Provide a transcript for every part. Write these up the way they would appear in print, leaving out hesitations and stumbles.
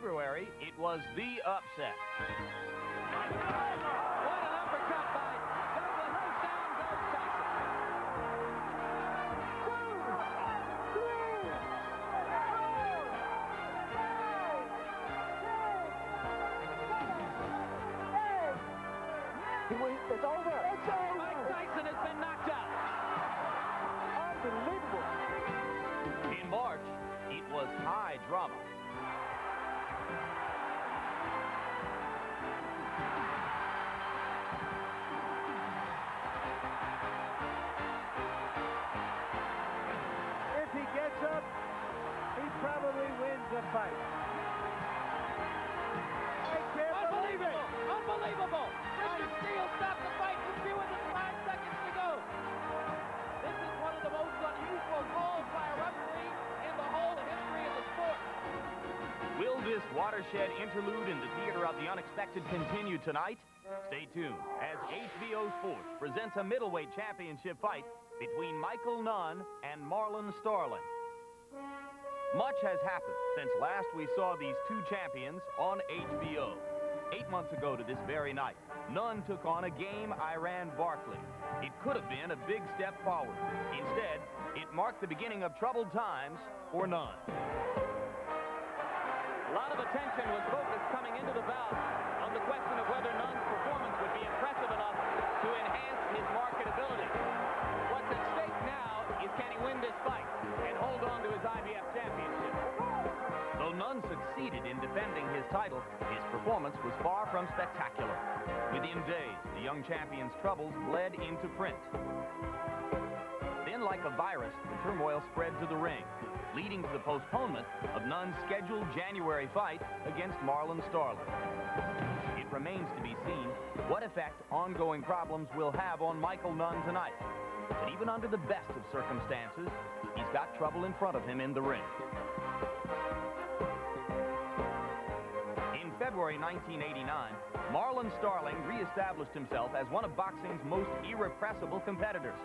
February, it was the upset. What an uppercut by Douglas. Down goes Tyson. 2, 3, 4, 5, 6, 7, 8. It's over. It's over. Mike Tyson has been knocked out. Unbelievable. In March, it was high drama. If he gets up, he probably wins the fight. I can't believe it! Unbelievable! Richard Steele stopped the fight with fewer than 5 seconds to go. This is one of the most unusual calls by a referee in the whole history of the sport. Will this watershed interlude in the theater of the unexpected continue tonight? Stay tuned as HBO Sports presents a middleweight championship fight between Michael Nunn and Marlon Starling. Much has happened since last we saw these two champions on HBO. 8 months ago to this very night, Nunn took on a game Iran Barkley. It could have been a big step forward. Instead, it marked the beginning of troubled times for Nunn. A lot of attention was focused coming into the bout on the question of whether Nunn's performance would be impressive enough to enhance his marketability. What's at stake now is can he win this fight and hold on to his IBF championship. Though Nunn succeeded in defending his title, his performance was far from spectacular. Within days, the young champion's troubles bled into print. Then, like a virus, the turmoil spread to the ring, leading to the postponement of Nunn's scheduled January fight against Marlon Starling. It remains to be seen what effect ongoing problems will have on Michael Nunn tonight. But even under the best of circumstances, he's got trouble in front of him in the ring. In February 1989, Marlon Starling reestablished himself as one of boxing's most irrepressible competitors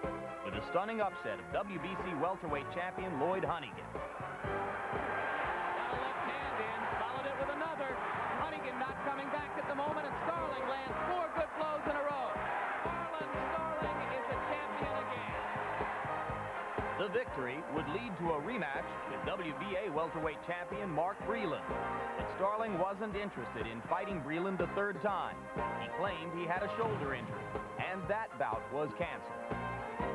with a stunning upset of WBC welterweight champion Lloyd Honeyghan. Got a left hand in, followed it with another. Honeyghan not coming back at the moment, and Starling lands 4 good blows in a row. Marlon Starling is the champion again. The victory would lead to a rematch with WBA welterweight champion Mark Breland. But Starling wasn't interested in fighting Breland a third time. He claimed he had a shoulder injury, and that bout was canceled.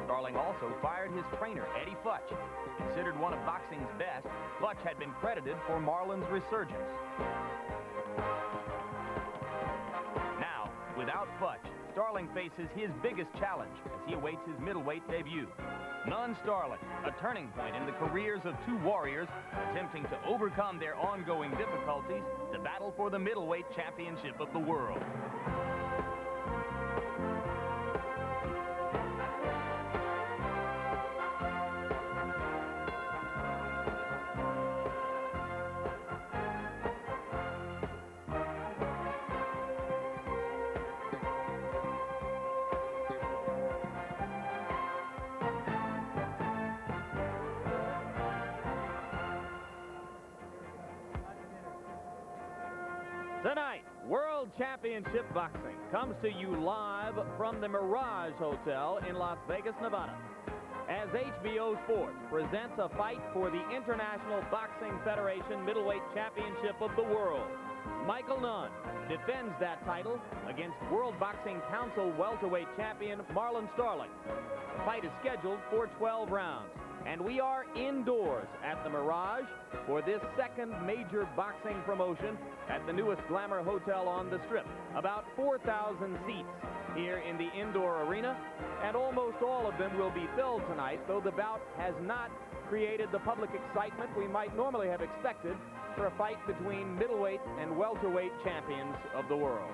Starling also fired his trainer, Eddie Futch. Considered one of boxing's best, Futch had been credited for Marlon's resurgence. Now, without Futch, Starling faces his biggest challenge as he awaits his middleweight debut. Nunn-Starling, a turning point in the careers of two warriors attempting to overcome their ongoing difficulties to battle for the middleweight championship of the world. Tonight, World Championship Boxing comes to you live from the Mirage Hotel in Las Vegas, Nevada, as HBO Sports presents a fight for the International Boxing Federation Middleweight Championship of the World. Michael Nunn defends that title against World Boxing Council welterweight champion Marlon Starling. The fight is scheduled for 12 rounds. And we are indoors at the Mirage for this second major boxing promotion at the newest Glamour Hotel on the Strip. About 4,000 seats here in the indoor arena, and almost all of them will be filled tonight, though the bout has not created the public excitement we might normally have expected for a fight between middleweight and welterweight champions of the world.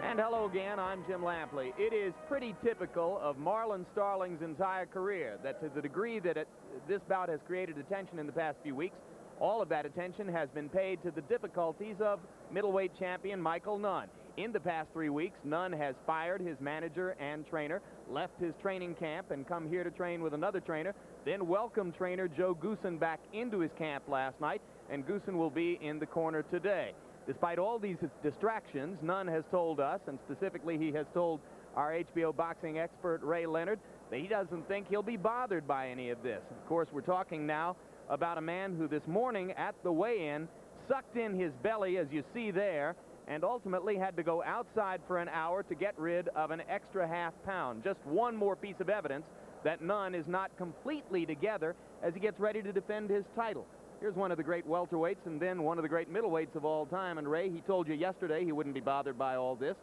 And hello again, I'm Jim Lampley. It is pretty typical of Marlon Starling's entire career that to the degree that this bout has created attention in the past few weeks, all of that attention has been paid to the difficulties of middleweight champion Michael Nunn. In the past 3 weeks, Nunn has fired his manager and trainer, left his training camp, and come here to train with another trainer then welcomed trainer Joe Goosen back into his camp last night, and Goosen will be in the corner today. Despite all these distractions, Nunn has told us, and specifically he has told our HBO boxing expert Ray Leonard, that he doesn't think he'll be bothered by any of this. Of course, we're talking now about a man who this morning at the weigh-in sucked in his belly, as you see there, and ultimately had to go outside for an hour to get rid of an extra half pound. Just one more piece of evidence that Nunn is not completely together as he gets ready to defend his title. Here's one of the great welterweights and then one of the great middleweights of all time. And Ray, he told you yesterday he wouldn't be bothered by all this.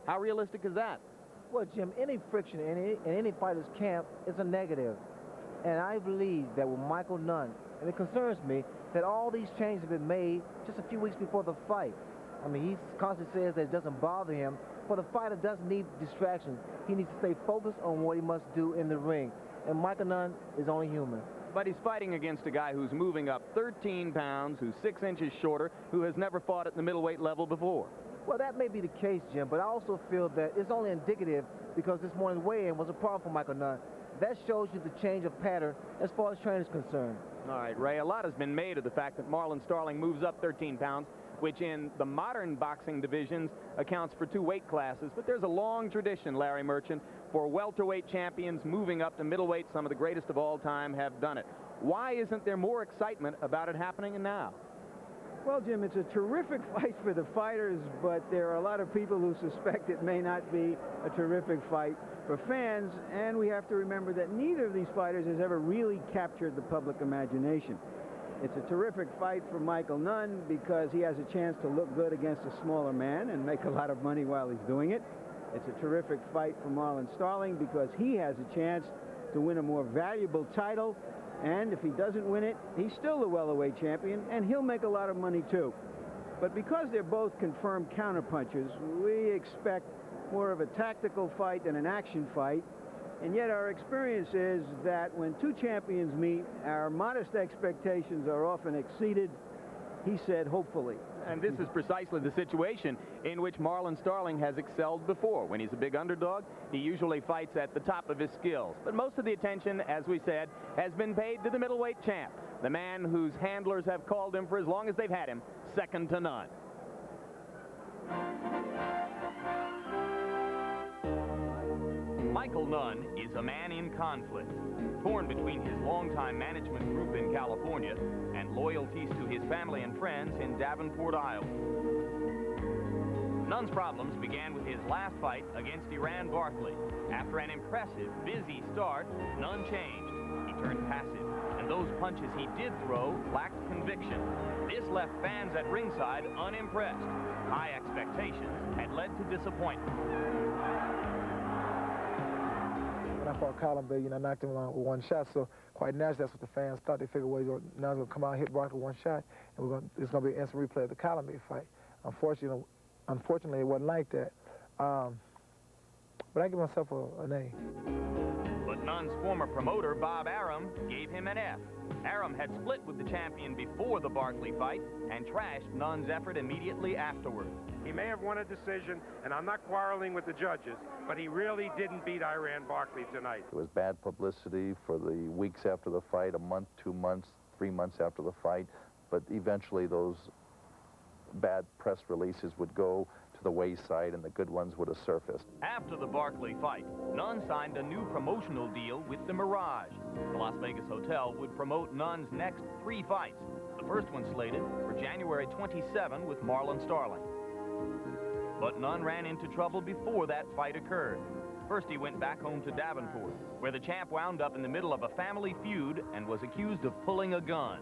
How realistic is that? Well, Jim, any friction in any fighter's camp is a negative. And I believe that with Michael Nunn, and it concerns me that all these changes have been made just a few weeks before the fight. I mean, he constantly says that it doesn't bother him, but a fighter doesn't need distractions. He needs to stay focused on what he must do in the ring. And Michael Nunn is only human. But he's fighting against a guy who's moving up 13 pounds, who's 6 inches shorter, who has never fought at the middleweight level before. Well, that may be the case, Jim, but I also feel that it's only indicative because this morning's weigh-in was a problem for Michael Nunn. That shows you the change of pattern as far as training is concerned. All right, Ray, a lot has been made of the fact that Marlon Starling moves up 13 pounds, which in the modern boxing divisions accounts for 2 weight classes. But there's a long tradition, Larry Merchant, for welterweight champions moving up to middleweight. Some of the greatest of all time have done it. Why isn't there more excitement about it happening now? Well, Jim, it's a terrific fight for the fighters, but there are a lot of people who suspect it may not be a terrific fight for fans, and we have to remember that neither of these fighters has ever really captured the public imagination. It's a terrific fight for Michael Nunn because he has a chance to look good against a smaller man and make a lot of money while he's doing it. It's a terrific fight for Marlon Starling because he has a chance to win a more valuable title, and if he doesn't win it, he's still the welterweight champion, and he'll make a lot of money too. But because they're both confirmed counterpunchers, we expect more of a tactical fight than an action fight. And yet our experience is that when 2 champions meet, our modest expectations are often exceeded, he said, hopefully. And this is precisely the situation in which Marlon Starling has excelled before. When he's a big underdog, he usually fights at the top of his skills. But most of the attention, as we said, has been paid to the middleweight champ, the man whose handlers have called him for as long as they've had him, second to none. Michael Nunn is a man in conflict, torn between his longtime management group in California and loyalties to his family and friends in Davenport, Iowa. Nunn's problems began with his last fight against Iran Barkley. After an impressive, busy start, Nunn changed. He turned passive, and those punches he did throw lacked conviction. This left fans at ringside unimpressed. High expectations had led to disappointment. When I fought Colin, I knocked him around with 1 shot, so quite naturally that's what the fans thought. They figured, well, now going to come out and hit Barkley with 1 shot, and it's going to be an instant replay of the Colin fight. Unfortunately, it wasn't like that. But I give myself an A. But Nunn's former promoter, Bob Arum, gave him an F. Arum had split with the champion before the Barkley fight and trashed Nunn's effort immediately afterward. He may have won a decision, and I'm not quarreling with the judges, but he really didn't beat Iran Barkley tonight. It was bad publicity for the weeks after the fight, a month, 2 months, 3 months after the fight, but eventually those bad press releases would go to the wayside and the good ones would have surfaced. After the Barkley fight, Nunn signed a new promotional deal with the Mirage. The Las Vegas hotel would promote Nunn's next 3 fights. The first one slated for January 27 with Marlon Starling. But Nunn ran into trouble before that fight occurred. First, he went back home to Davenport, where the champ wound up in the middle of a family feud and was accused of pulling a gun.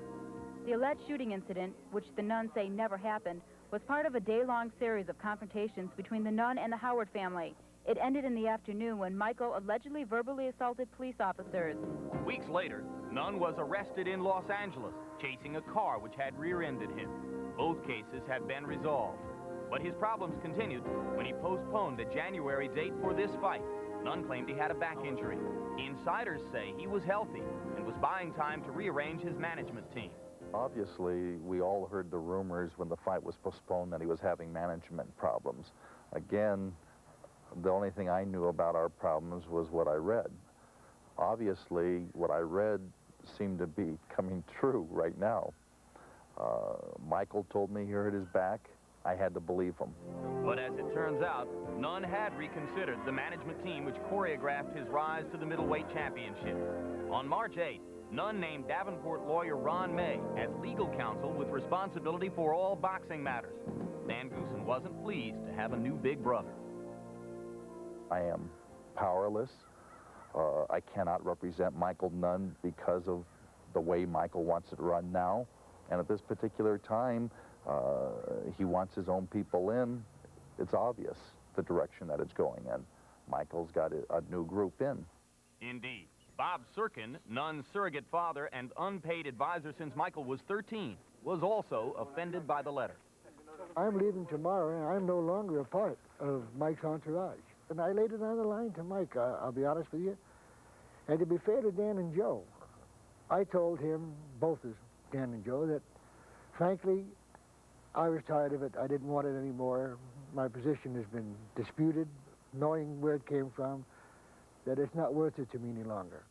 The alleged shooting incident, which the Nunn say never happened, was part of a day-long series of confrontations between the Nunn and the Howard family. It ended in the afternoon when Michael allegedly verbally assaulted police officers. Weeks later, Nunn was arrested in Los Angeles, chasing a car which had rear-ended him. Both cases had been resolved. But his problems continued when he postponed the January date for this fight. Nunn claimed he had a back injury. Insiders say he was healthy and was buying time to rearrange his management team. Obviously, we all heard the rumors when the fight was postponed that he was having management problems. Again, the only thing I knew about our problems was what I read. Obviously, what I read seem to be coming true right now. Michael told me he hurt his back. I had to believe him. But as it turns out, Nunn had reconsidered the management team which choreographed his rise to the middleweight championship. On March 8th, Nunn named Davenport lawyer Ron May as legal counsel with responsibility for all boxing matters. Dan Goossen wasn't pleased to have a new big brother. I am powerless. I cannot represent Michael Nunn because of the way Michael wants it run now. And at this particular time, he wants his own people in. It's obvious the direction that it's going in. Michael's got a new group in. Indeed. Bob Serkin, Nunn's surrogate father and unpaid advisor since Michael was 13, was also offended by the letter. I'm leaving tomorrow, and I'm no longer a part of Mike's entourage. And I laid it on the line to Mike, I'll be honest with you. And to be fair to Dan and Joe, I told him, both as Dan and Joe, that frankly, I was tired of it. I didn't want it anymore. My position has been disputed, knowing where it came from, that it's not worth it to me any longer.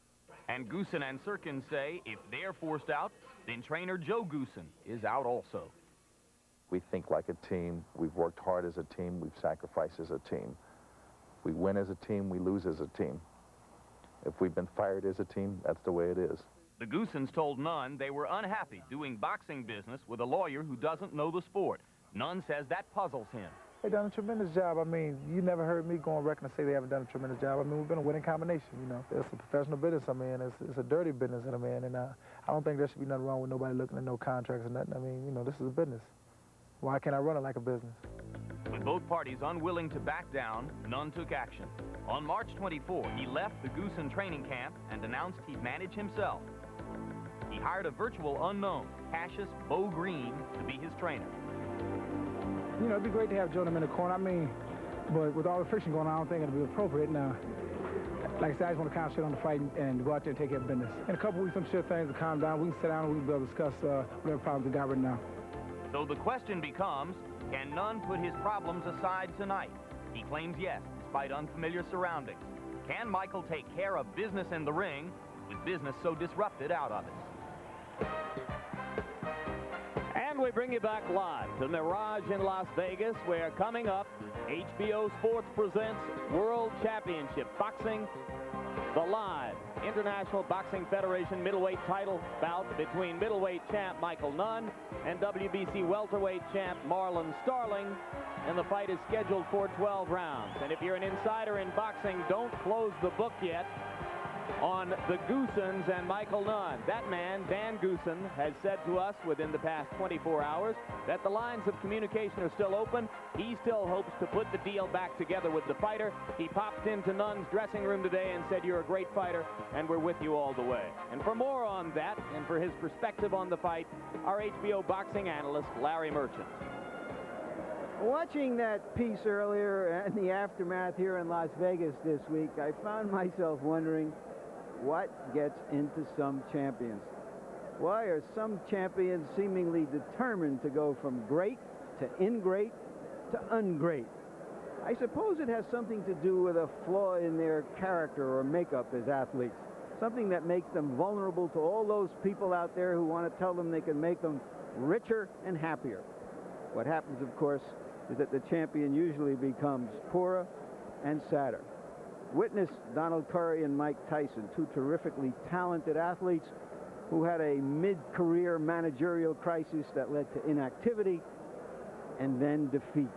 And Goossen and Serkin say if they're forced out, then trainer Joe Goossen is out also. We think like a team. We've worked hard as a team. We've sacrificed as a team. We win as a team. We lose as a team. If we've been fired as a team, that's the way it is. The Goossens told Nunn they were unhappy doing boxing business with a lawyer who doesn't know the sport. Nunn says that puzzles him. They've done a tremendous job. I mean, you never heard me go on record and say they haven't done a tremendous job. I mean, we've been a winning combination, you know. It's a professional business I'm in. It's a dirty business that I'm in, and I don't think there should be nothing wrong with nobody looking at no contracts or nothing. I mean, you know, this is a business. Why can't I run it like a business? With both parties unwilling to back down, Nunn took action. On March 24, he left the Goossen training camp and announced he'd manage himself. He hired a virtual unknown, Cassius Bo Green, to be his trainer. You know, it'd be great to have Jordan in the corner. I mean, but with all the friction going on, I don't think it'd be appropriate now. Like I said, I just want to concentrate on the fight and go out there and take care of business. In a couple weeks, I'm sure things will calm down. We can sit down and we can be able to discuss whatever problems we got right now. So the question becomes, can Nunn put his problems aside tonight? He claims yes, despite unfamiliar surroundings. Can Michael take care of business in the ring with business so disrupted out of it? And we bring you back live to Mirage in Las Vegas, where coming up, HBO Sports presents World Championship Boxing, the live International Boxing Federation middleweight title bout between middleweight champ Michael Nunn and WBC welterweight champ Marlon Starling. And the fight is scheduled for 12 rounds. And if you're an insider in boxing, don't close the book yet on the Goossens and Michael Nunn. That man, Dan Goossen, has said to us within the past 24 hours that the lines of communication are still open. He still hopes to put the deal back together with the fighter. He popped into Nunn's dressing room today and said, "You're a great fighter, and we're with you all the way." And for more on that, and for his perspective on the fight, our HBO boxing analyst, Larry Merchant. Watching that piece earlier and the aftermath here in Las Vegas this week, I found myself wondering what gets into some champions. Why are some champions seemingly determined to go from great to ingrate to ungreat? I suppose it has something to do with a flaw in their character or makeup as athletes, something that makes them vulnerable to all those people out there who want to tell them they can make them richer and happier. What happens, of course, is that the champion usually becomes poorer and sadder. Witness Donald Curry and Mike Tyson, two terrifically talented athletes who had a mid-career managerial crisis that led to inactivity and then defeat.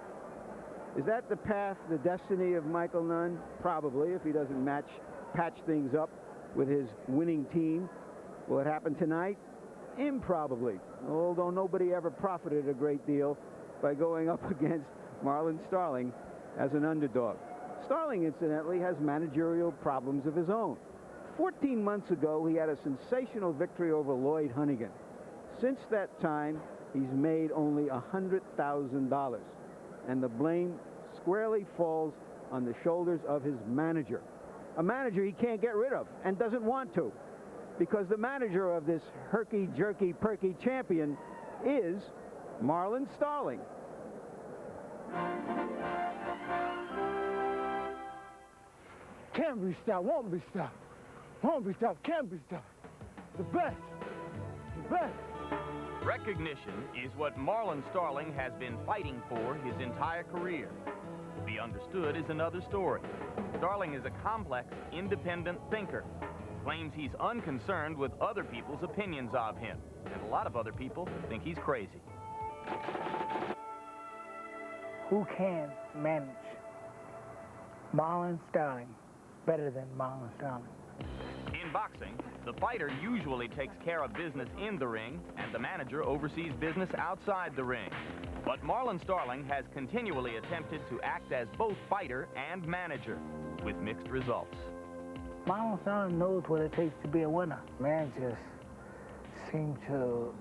Is that the path, the destiny of Michael Nunn? Probably, if he doesn't patch things up with his winning team. Will it happen tonight? Improbably, although nobody ever profited a great deal by going up against Marlon Starling as an underdog. Starling, incidentally, has managerial problems of his own. 14 months ago, he had a sensational victory over Lloyd Hunnigan. Since that time, he's made only $100,000, and the blame squarely falls on the shoulders of his manager. A manager he can't get rid of and doesn't want to, because the manager of this herky-jerky-perky champion is Marlon Starling. Can't be stopped, won't be stopped. Won't be stopped, can't be stopped. The best. The best. Recognition is what Marlon Starling has been fighting for his entire career. To be understood is another story. Starling is a complex, independent thinker. Claims he's unconcerned with other people's opinions of him. And a lot of other people think he's crazy. Who can manage Marlon Starling better than Marlon Starling? In boxing, the fighter usually takes care of business in the ring, and the manager oversees business outside the ring. But Marlon Starling has continually attempted to act as both fighter and manager, with mixed results. Marlon Starling knows what it takes to be a winner. Managers seem to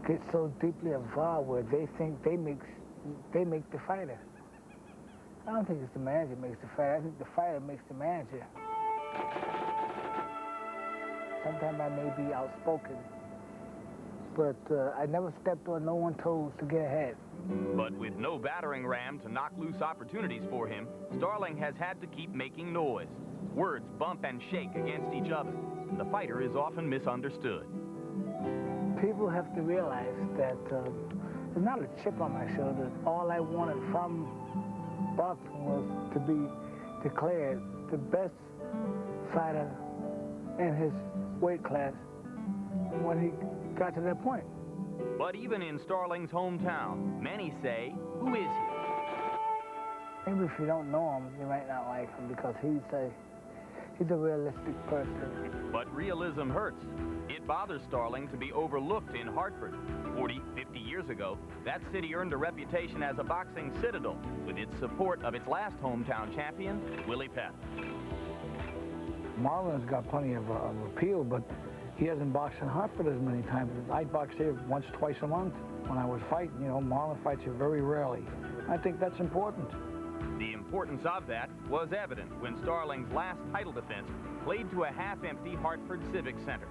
get so deeply involved where they think they make the fighter. I don't think it's the manager makes the fighter. I think the fighter makes the manager. Sometimes I may be outspoken, but I never stepped on no one's toes to get ahead. But with no battering ram to knock loose opportunities for him, Starling has had to keep making noise. Words bump and shake against each other. The fighter is often misunderstood. People have to realize that it's not a chip on my shoulder. All I wanted from boxing was to be declared the best fighter in his weight class when he got to that point. But even in Starling's hometown, many say, who is he? Maybe if you don't know him, you might not like him because he's a realistic person. But realism hurts. It bothers Starling to be overlooked in Hartford. 40, 50 years ago, that city earned a reputation as a boxing citadel with its support of its last hometown champion, Willie Pep. Marlon's got plenty of appeal, but he hasn't boxed in Hartford as many times. I box here once, twice a month. When I was fighting, you know, Marlon fights here very rarely. I think that's important. The importance of that was evident when Starling's last title defense played to a half-empty Hartford Civic Center.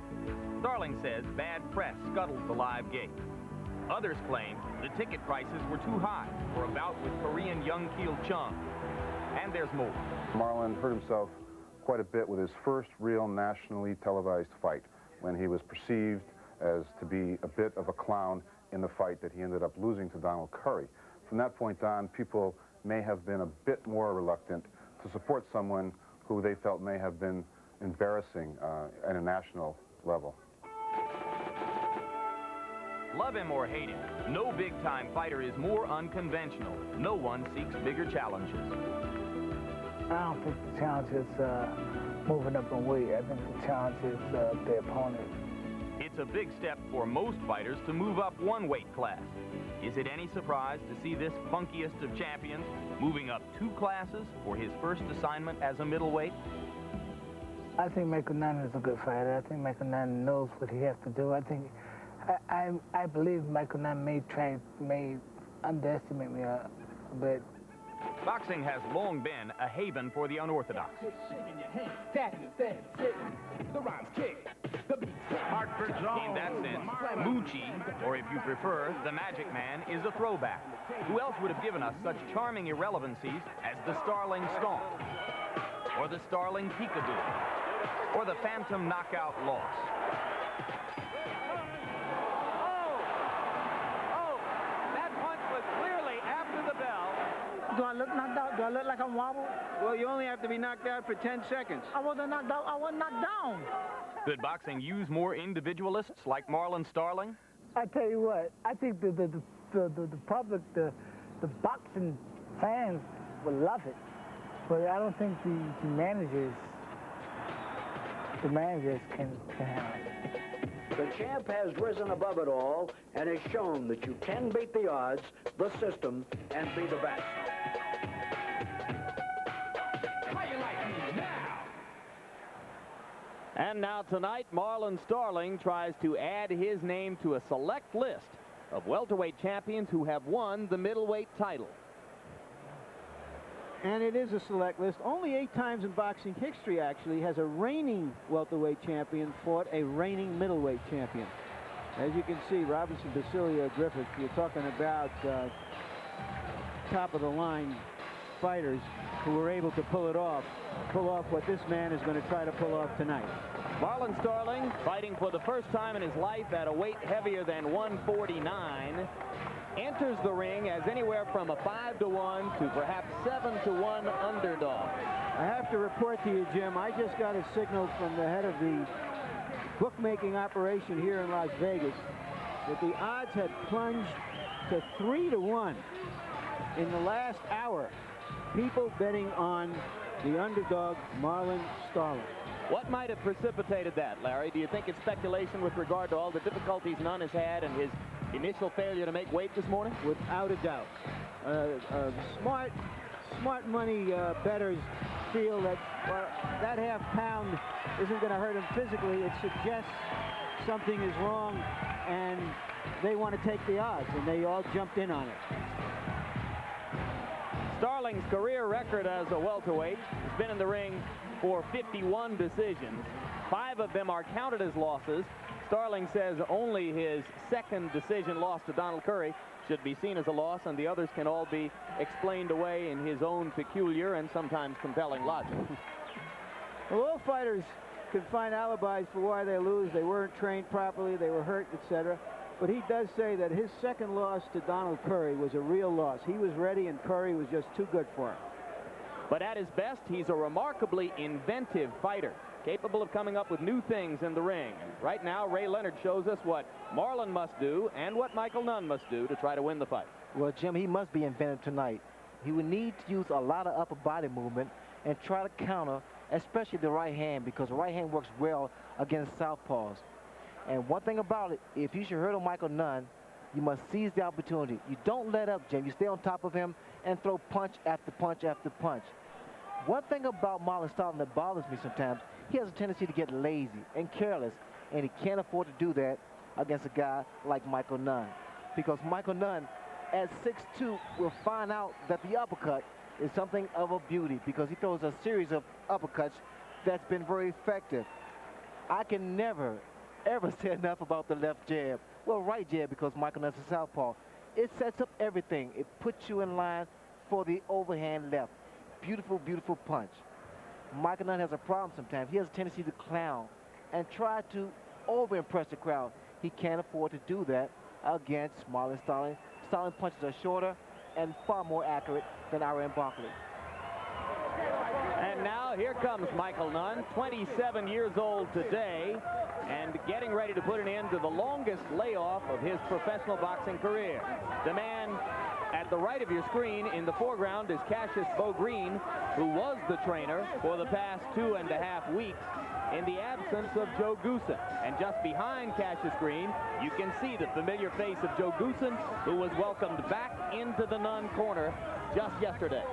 Starling says bad press scuttled the live gate. Others claim the ticket prices were too high for a bout with Korean Young Kil Chung. And there's more. Marlon hurt himself quite a bit with his first real nationally televised fight, when he was perceived as to be a bit of a clown in the fight that he ended up losing to Donald Curry. From that point on, people may have been a bit more reluctant to support someone who they felt may have been embarrassing at a national level. Love him or hate him, no big-time fighter is more unconventional. No one seeks bigger challenges. I don't think the challenge is moving up in weight. I think the challenge is the opponent. It's a big step for most fighters to move up one weight class. Is it any surprise to see this funkiest of champions moving up 2 classes for his first assignment as a middleweight? I think Michael Nunn is a good fighter. I think Michael Nunn knows what he has to do. I believe Michael Nunn may underestimate me a bit. Boxing has long been a haven for the unorthodox. In that sense, Moochie, or if you prefer, the Magic Man, is a throwback. Who else would have given us such charming irrelevancies as the Starling Stomp, or the Starling Peekaboo, or the Phantom Knockout Loss? Do I look knocked out? Do I look like I'm wobbled? Well, you only have to be knocked out for 10 seconds. I wasn't knocked out. I wasn't knocked down. Could boxing use more individualists like Marlon Starling? I tell you what, I think the public, the boxing fans will love it, but I don't think the managers can handle it. The champ has risen above it all and has shown that you can beat the odds, the system, and be the best. And now tonight, Marlon Starling tries to add his name to a select list of welterweight champions who have won the middleweight title. And it is a select list. Only 8 times in boxing history, actually, has a reigning welterweight champion fought a reigning middleweight champion. As you can see, Robinson, Basilio, Griffith, you're talking about top-of-the-line fighters who were able to pull off what this man is going to try to pull off tonight. Marlon Starling, fighting for the first time in his life at a weight heavier than 149, enters the ring as anywhere from a 5-to-1 to perhaps 7-to-1 underdog. I have to report to you, Jim, I just got a signal from the head of the bookmaking operation here in Las Vegas that the odds had plunged to 3-to-1 in the last hour. People betting on the underdog, Marlon Starling. What might have precipitated that, Larry? Do you think it's speculation with regard to all the difficulties Nunn has had and his initial failure to make weight this morning? Without a doubt. Smart money bettors feel that that half pound isn't going to hurt him physically. It suggests something is wrong, and they want to take the odds, and they all jumped in on it. Starling's career record as a welterweight has been in the ring for 51 decisions. 5 of them are counted as losses. Starling says only his second decision loss to Donald Curry should be seen as a loss, and the others can all be explained away in his own peculiar and sometimes compelling logic. Well, all fighters can find alibis for why they lose. They weren't trained properly, they were hurt, etc. But he does say that his second loss to Donald Curry was a real loss. He was ready, and Curry was just too good for him. But at his best, he's a remarkably inventive fighter, capable of coming up with new things in the ring. And right now, Ray Leonard shows us what Marlon must do and what Michael Nunn must do to try to win the fight. Well, Jim, he must be inventive tonight. He would need to use a lot of upper body movement and try to counter, especially the right hand, because the right hand works well against southpaws. And one thing about it, if you should hurdle Michael Nunn, you must seize the opportunity. You don't let up, Jim. You stay on top of him and throw punch after punch after punch. One thing about Marlon Starling that bothers me sometimes, he has a tendency to get lazy and careless, and he can't afford to do that against a guy like Michael Nunn. Because Michael Nunn, at 6'2", will find out that the uppercut is something of a beauty, because he throws a series of uppercuts that's been very effective. I can never, ever say enough about the left jab. Well, right jab, because Michael Nunn's a southpaw. It sets up everything. It puts you in line for the overhand left. Beautiful, beautiful punch. Michael Nunn has a problem sometimes. He has a tendency to clown and try to over-impress the crowd. He can't afford to do that against Marlon Starling. Starling punches are shorter and far more accurate than R.M. Barkley. And now here comes Michael Nunn, 27 years old today, and getting ready to put an end to the longest layoff of his professional boxing career. The man at the right of your screen in the foreground is Cassius Green, who was the trainer for the past 2.5 weeks in the absence of Joe Goosen. And just behind Cassius Green, you can see the familiar face of Joe Goosen, who was welcomed back into the Nunn corner just yesterday.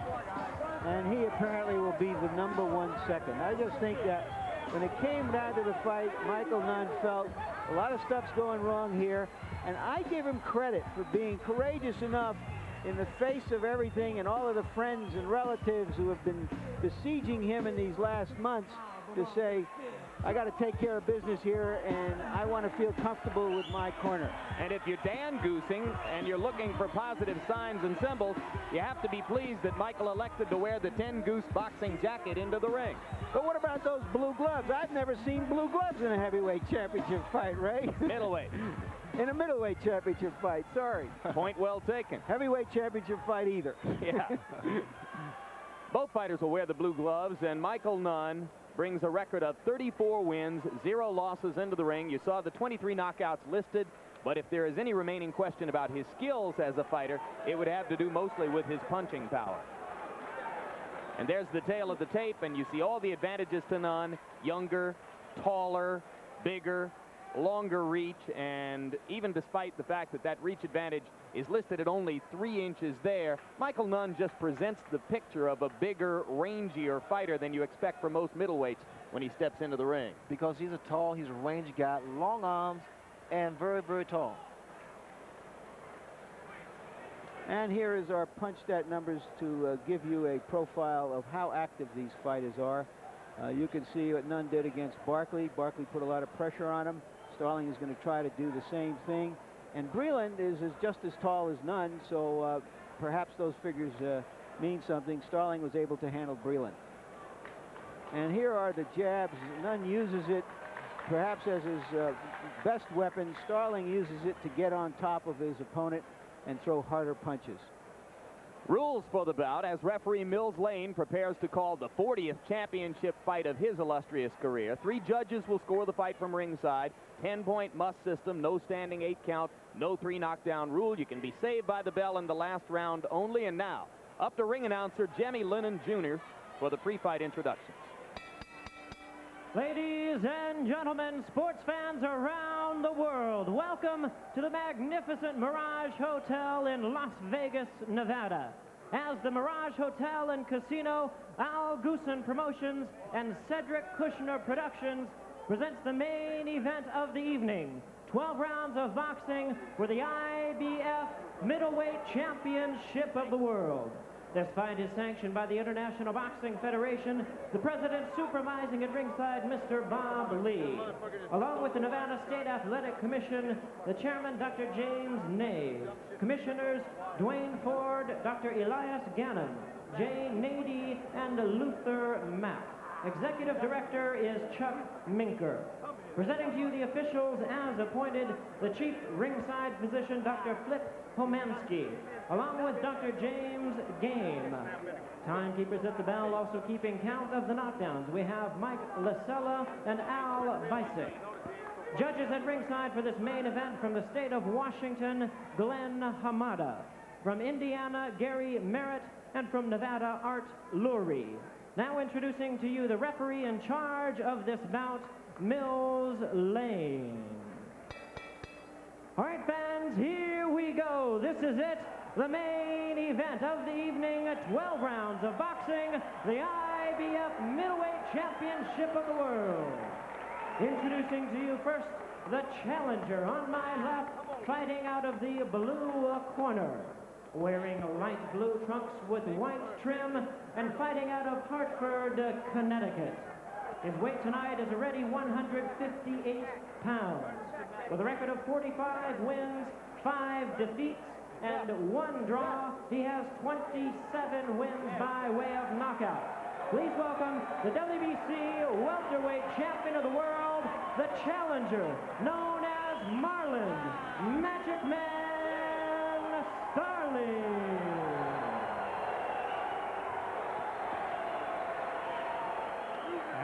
And he apparently will be the #1 second. I just think that when it came down to the fight, Michael Nunn felt a lot of stuff's going wrong here, and I give him credit for being courageous enough in the face of everything and all of the friends and relatives who have been besieging him in these last months to say, I got to take care of business here, and I want to feel comfortable with my corner. And if you're Dan Goosing and you're looking for positive signs and symbols, you have to be pleased that Michael elected to wear the 10 Goose boxing jacket into the ring. But what about those blue gloves? I've never seen blue gloves in a heavyweight championship fight, Ray. Middleweight. In a middleweight championship fight, sorry. Point well taken. Heavyweight championship fight either. Yeah. Both fighters will wear the blue gloves, and Michael Nunn brings a record of 34 wins, 0 losses into the ring. You saw the 23 knockouts listed, but if there is any remaining question about his skills as a fighter, it would have to do mostly with his punching power. And there's the tail of the tape, and you see all the advantages to Nunn: younger, taller, bigger, longer reach, and even despite the fact that that reach advantage is listed at only 3 inches there, Michael Nunn just presents the picture of a bigger, rangier fighter than you expect from most middleweights when he steps into the ring. Because he's a rangy guy, long arms, and very, very tall. And here is our punch stat numbers to give you a profile of how active these fighters are. You can see what Nunn did against Barkley. Barkley put a lot of pressure on him. Starling is going to try to do the same thing. And Breland is just as tall as Nunn, so perhaps those figures mean something. Starling was able to handle Breland. And here are the jabs. Nunn uses it perhaps as his best weapon, Starling uses it to get on top of his opponent and throw harder punches. Rules for the bout as referee Mills Lane prepares to call the 40th championship fight of his illustrious career. 3 judges will score the fight from ringside. 10-point must system, no standing 8 count, no 3 knockdown rule. You can be saved by the bell in the last round only. And now, up to ring announcer Jimmy Lennon Jr. for the pre-fight introductions. Ladies and gentlemen, sports fans around the world, welcome to the magnificent Mirage Hotel in Las Vegas, Nevada. As the Mirage Hotel and Casino, Al Goosen Promotions and Cedric Kushner Productions presents the main event of the evening. 12 rounds of boxing for the IBF Middleweight Championship of the World. This fight is sanctioned by the International Boxing Federation, the president supervising at ringside, Mr. Bob Lee. Along with the Nevada State Athletic Commission, the chairman, Dr. James Nave. Commissioners, Dwayne Ford, Dr. Elias Gannon, Jay Nady, and Luther Mack. Executive director is Chuck Minker. Presenting to you the officials as appointed, the chief ringside physician, Dr. Flip Pomansky, along with Dr. James Game. Timekeepers at the bell also keeping count of the knockdowns. We have Mike Lasella and Al Bisick. Judges at ringside for this main event from the state of Washington, Glenn Hamada. From Indiana, Gary Merritt, and from Nevada, Art Lurie. Now introducing to you the referee in charge of this bout, Mills Lane. All right, fans, here we go. This is it, the main event of the evening, 12 rounds of boxing, the IBF Middleweight Championship of the World. Introducing to you first, the challenger on my left, fighting out of the blue corner. Wearing light blue trunks with white trim and fighting out of Hartford, Connecticut. His weight tonight is already 158 pounds. With a record of 45 wins, 5 defeats, and 1 draw, he has 27 wins by way of knockout. Please welcome the WBC welterweight champion of the world, the challenger, known as Marlon Magic Man Starling.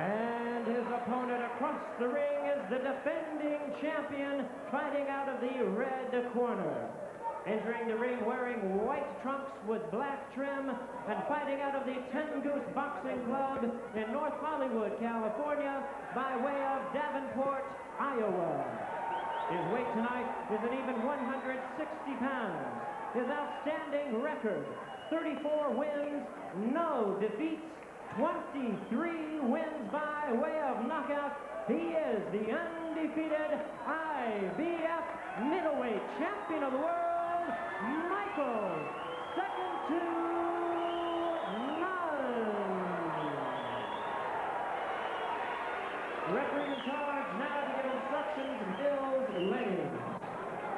And his opponent across the ring is the defending champion, fighting out of the red corner. Entering the ring wearing white trunks with black trim and fighting out of the Ten Goose Boxing Club in North Hollywood, California, by way of Davenport, Iowa. His weight tonight is an even 160 pounds. His outstanding record, 34 wins, no defeats, 23 wins by way of knockout. He is the undefeated IBF middleweight champion of the world, Michael, second to none. Referee in charge now to give instructions, Mills Lane.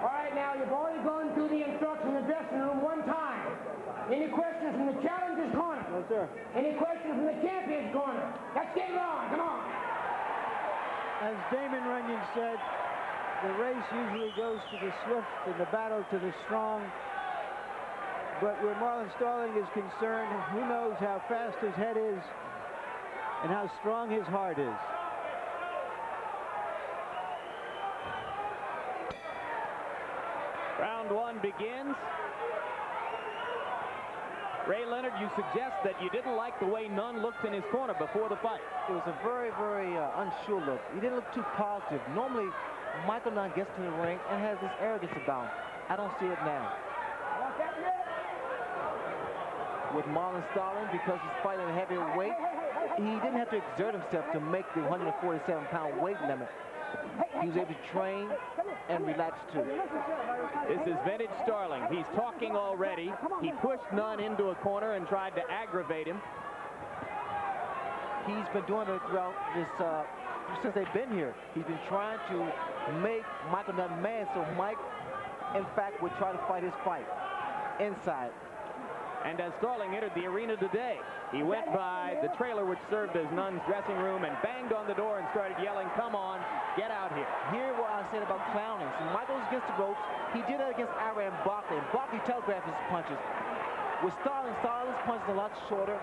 All right, now you've already gone through the instructions in the dressing room one time. Any questions from the challenger's corner? No, sir. Any questions from the champion's corner? Let's get it on, come on. As Damon Runyon said, the race usually goes to the swift and the battle to the strong. But where Marlon Starling is concerned, who knows how fast his head is and how strong his heart is. Round 1 begins. Ray Leonard, you suggest that you didn't like the way Nunn looked in his corner before the fight. It was a very, very unsure look. He didn't look too positive. Normally, Michael Nunn gets to the ring and has this arrogance about him. I don't see it now. With Marlon Starling, because he's fighting a heavier weight, he didn't have to exert himself to make the 147-pound weight limit. He was able to train and relax too. This is vintage Starling. He's talking already. He pushed Nunn into a corner and tried to aggravate him. He's been doing it throughout this, since they've been here. He's been trying to make Michael Nunn mad, so Mike, in fact, would try to fight his fight inside. And as Starling entered the arena today, he went by the trailer which served as Nunn's dressing room and banged on the door and started yelling, "Come on, get out here." Here what I said about clowning. So Michael's against the ropes. He did that against Iran Barkley, and Barkley telegraphed his punches. With Starling's punches a lot shorter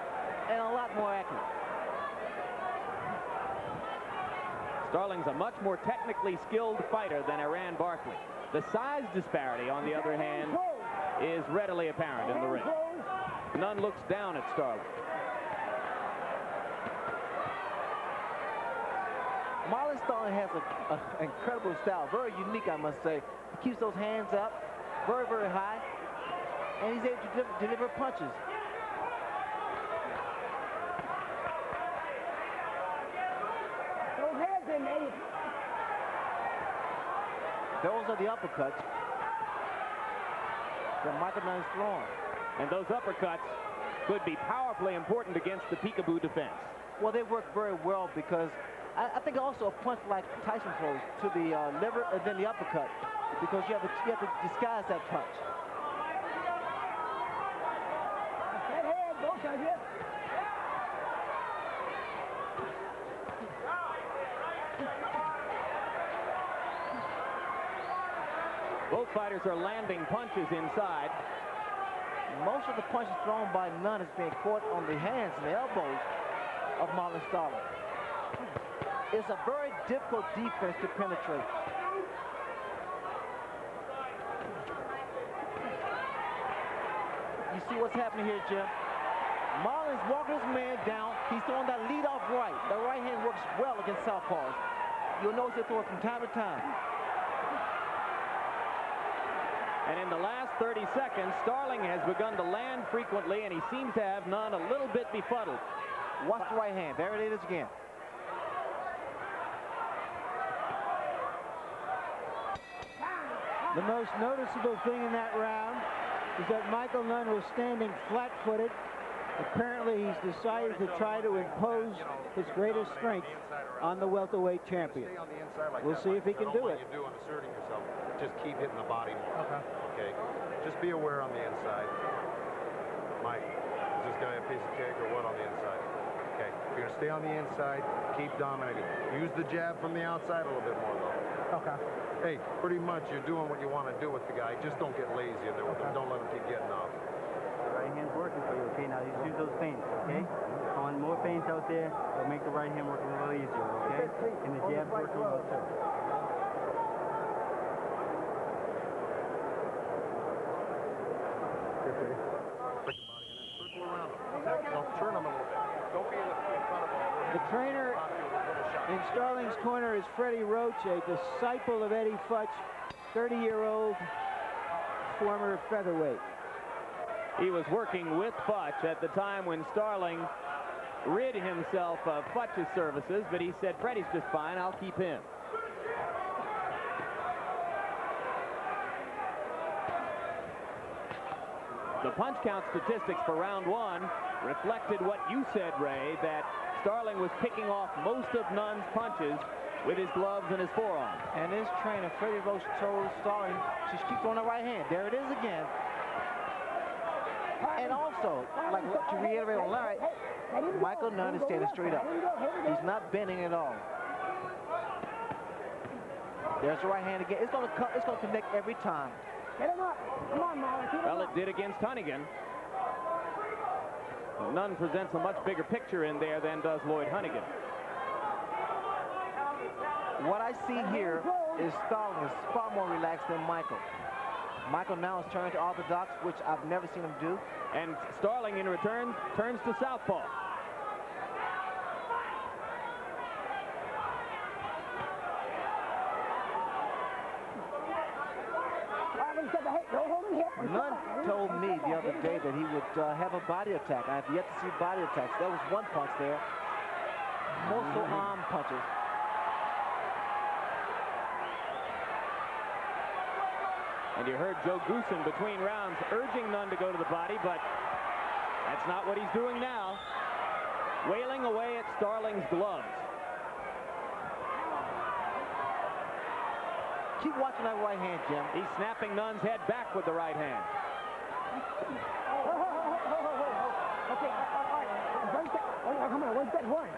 and a lot more accurate. Starling's a much more technically skilled fighter than Iran Barkley. The size disparity, on the other hand, is readily apparent in the ring. Nunn looks down at Starling. Marlon Starling has an incredible style, very unique, I must say. He keeps those hands up very, very high, and he's able to deliver punches. Those hands in, Eddie. Those are the uppercuts that Michael Nunn is throwing. And those uppercuts could be powerfully important against the peekaboo defense. Well, they work very well because I think also a punch like Tyson throws to the liver and then the uppercut, because you have to disguise that punch. That head, both of you. Both fighters are landing punches inside. Most of the punches thrown by Nunn is being caught on the hands and the elbows of Marlon Starling. It's a very difficult defense to penetrate. You see what's happening here, Jim? Marlon's walking his man down. He's throwing that lead-off right. The right hand works well against southpaws. You'll notice they throw it from time to time. And in the last 30 seconds, Starling has begun to land frequently, and he seems to have Nunn a little bit befuddled. Watch the right hand. There it is again. The most noticeable thing in that round is that Michael Nunn was standing flat-footed. Apparently, he's decided to try to impose his greatest strength on the welterweight champion. We'll see if he can do it. What you do in asserting yourself, just keep hitting the body more. Okay. Just be aware on the inside. Mike, is this guy a piece of cake or what on the inside? Okay. You're gonna stay on the inside, keep dominating. Use the jab from the outside a little bit more though. Okay. Hey, pretty much you're doing what you want to do with the guy. Just don't get lazy in there with him. Don't let him keep getting off. Right hand's working for you, okay? Now just use those feints, okay? I want more feints out there. It'll make the right hand work a little easier, okay? And the jab's working well too. Circle around him. Don't turn him a little bit. Don't be in front of him. The trainer in Starling's corner is Freddie Roach, a disciple of Eddie Futch, 30-year-old former featherweight. He was working with Futch at the time when Starling rid himself of Futch's services, but he said, Freddie's just fine, I'll keep him. The punch count statistics for round one reflected what you said, Ray, that Starling was picking off most of Nunn's punches with his gloves and his forearm. And his trainer, Freddie Roach, told Starling, just keep throwing the right hand. There it is again. And also, like to reiterate on Larry, Michael Nunn is standing straight up. He's not bending at all. There's the right hand again. It's going to connect every time. Get him up. Come on, Marlon. Well, it did against Hunnigan. Nunn presents a much bigger picture in there than does Lloyd Hunnigan. What I see here is Starling is far more relaxed than Michael. Michael now is turning to orthodox, which I've never seen him do. And Starling, in return, turns to southpaw. Nunn told me the other day that he would have a body attack. I have yet to see body attacks. There was one punch there. Multiple arm punches. And you heard Joe Goosen between rounds urging Nunn to go to the body, but that's not what he's doing now. Wailing away at Starling's gloves. Keep watching that right hand, Jim. He's snapping Nunn's head back with the right hand. Come on, where's that one?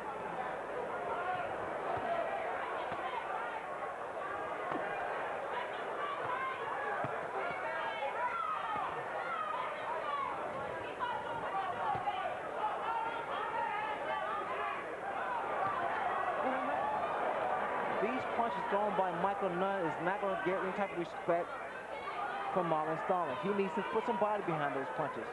These punches thrown by Michael Nunn is not going to get any type of respect from Marlon Starling. He needs to put some body behind those punches.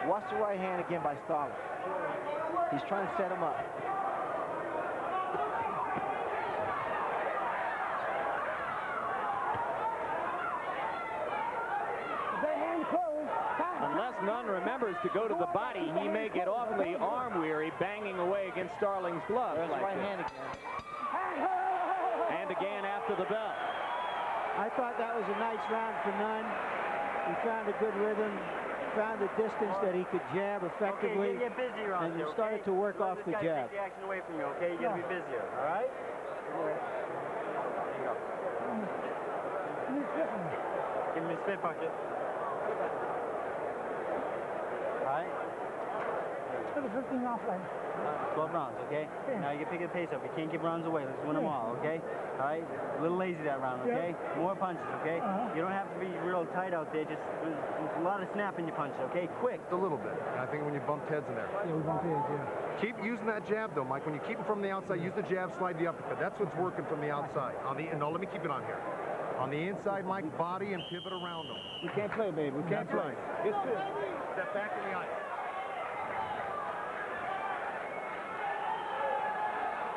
Watch the right hand again by Starling. He's trying to set him up. Unless Nunn remembers to go to the body, he may get awfully arm-weary banging away against Starling's glove. There's like right this. hand again. And again after the bell. I thought that was a nice round for Nunn. He found a good rhythm, found a distance that he could jab effectively, Okay, get busy around and here, he started to work off the jab. Take the action away from you, okay? You gotta be busier, all right? There you go. Give me a spit bucket. All right? 15 off line. 12 rounds, okay? Now you can pick the pace up. You can't give rounds away. Let's win them all, okay? All right? A little lazy that round, okay? More punches, okay? You don't have to be real tight out there. Just there's a lot of snap in your punches, okay? Quick. A little bit. And I think when you bumped heads in there. Yeah, we bumped heads, yeah. Keep using that jab, though, Mike. When you keep it from the outside, use the jab, slide the uppercut. That's what's working from the outside. No, let me keep it on here. On the inside, Mike, body and pivot around them. We can't play, babe. We can't play. Get this. Step back in the ice.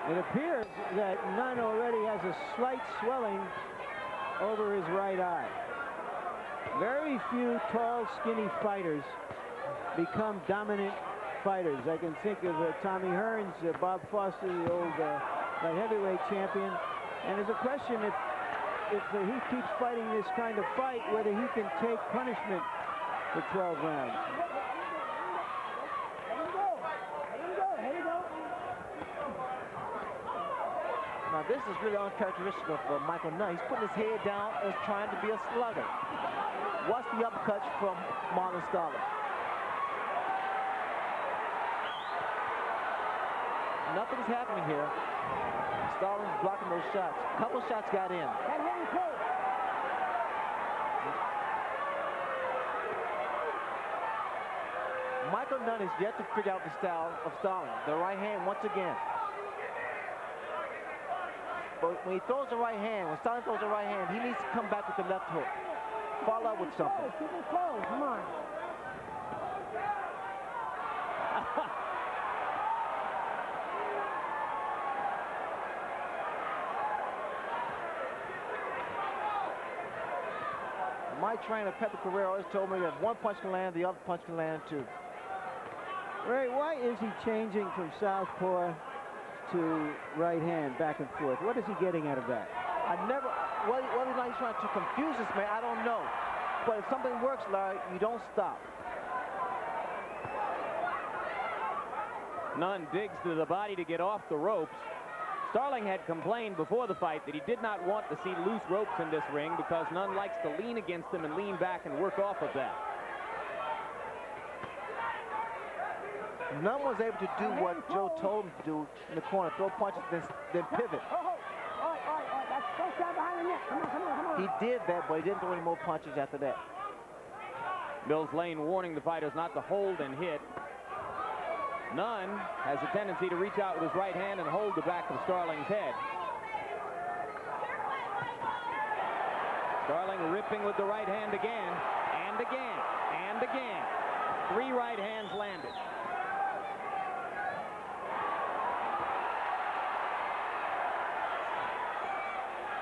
It appears that Nunn already has a slight swelling over his right eye. Very few tall, skinny fighters become dominant fighters. I can think of Tommy Hearns, Bob Foster, the old light heavyweight champion. And there's a question if he keeps fighting this kind of fight, whether he can take punishment for 12 rounds. Now this is really uncharacteristic of Michael Nunn. He's putting his head down and trying to be a slugger. Watch the uppercuts from Marlon Starling. Nothing's happening here. Starling's blocking those shots. A couple shots got in. Michael Nunn is yet to figure out the style of Starling. The right hand once again. But when he throws the right hand, when Starling throws the right hand, he needs to come back with the left hook. Follow up with something. Keep it close, come on. My trainer, Pepe Carrero, always told me that if one punch can land, the other punch can land too. Ray, why is he changing from southpaw to right hand, back and forth? What is he getting out of that? Whether or not he's trying to confuse this man, I don't know. But if something works, Larry, you don't stop. Nunn digs to the body to get off the ropes. Starling had complained before the fight that he did not want to see loose ropes in this ring because Nunn likes to lean against them and lean back and work off of that. Nunn was able to do what Joe told him to do in the corner, throw punches, then pivot. Don't stand behind the net. Come on, come on, come on. He did that, but he didn't throw any more punches after that. Mills Lane warning the fighters not to hold and hit. Nunn has a tendency to reach out with his right hand and hold the back of Starling's head. Starling ripping with the right hand again, and again, and again. 3 right hands landed.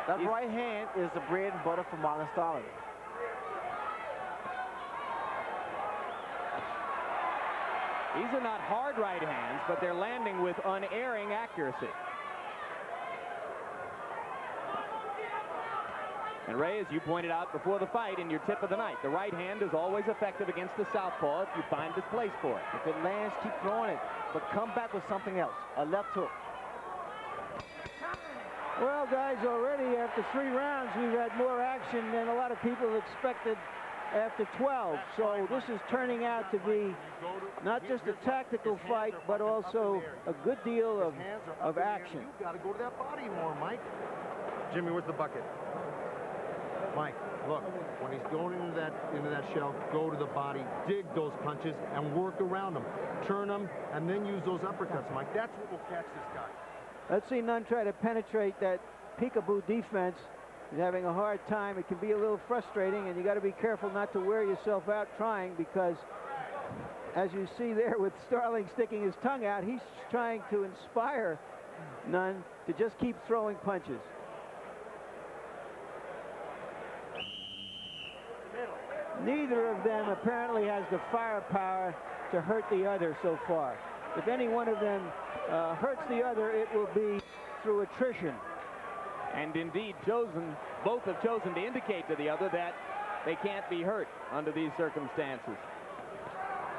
That right hand is the bread and butter for Marlon Starling. These are not hard right hands, but they're landing with unerring accuracy. And Ray, as you pointed out before the fight in your tip of the night, the right hand is always effective against the southpaw if you find this place for it. If it lands, keep throwing it, but come back with something else, a left hook. Well, guys, already after 3 rounds, we've had more action than a lot of people expected after 12. So this is turning out to be not just a tactical fight, but also a good deal of action. You've got to go to that body more, Mike. Jimmy, where's the bucket? Mike, look, when he's going into that shell, go to the body, dig those punches, and work around them. Turn them, and then use those uppercuts, Mike. That's what will catch this guy. Let's see Nunn try to penetrate that peekaboo defense. He's having a hard time. It can be a little frustrating, and you got to be careful not to wear yourself out trying, because as you see there with Starling sticking his tongue out, he's trying to inspire Nunn to just keep throwing punches. Neither of them apparently has the firepower to hurt the other so far. If any one of them hurts the other, it will be through attrition. And indeed, both have chosen to indicate to the other that they can't be hurt under these circumstances.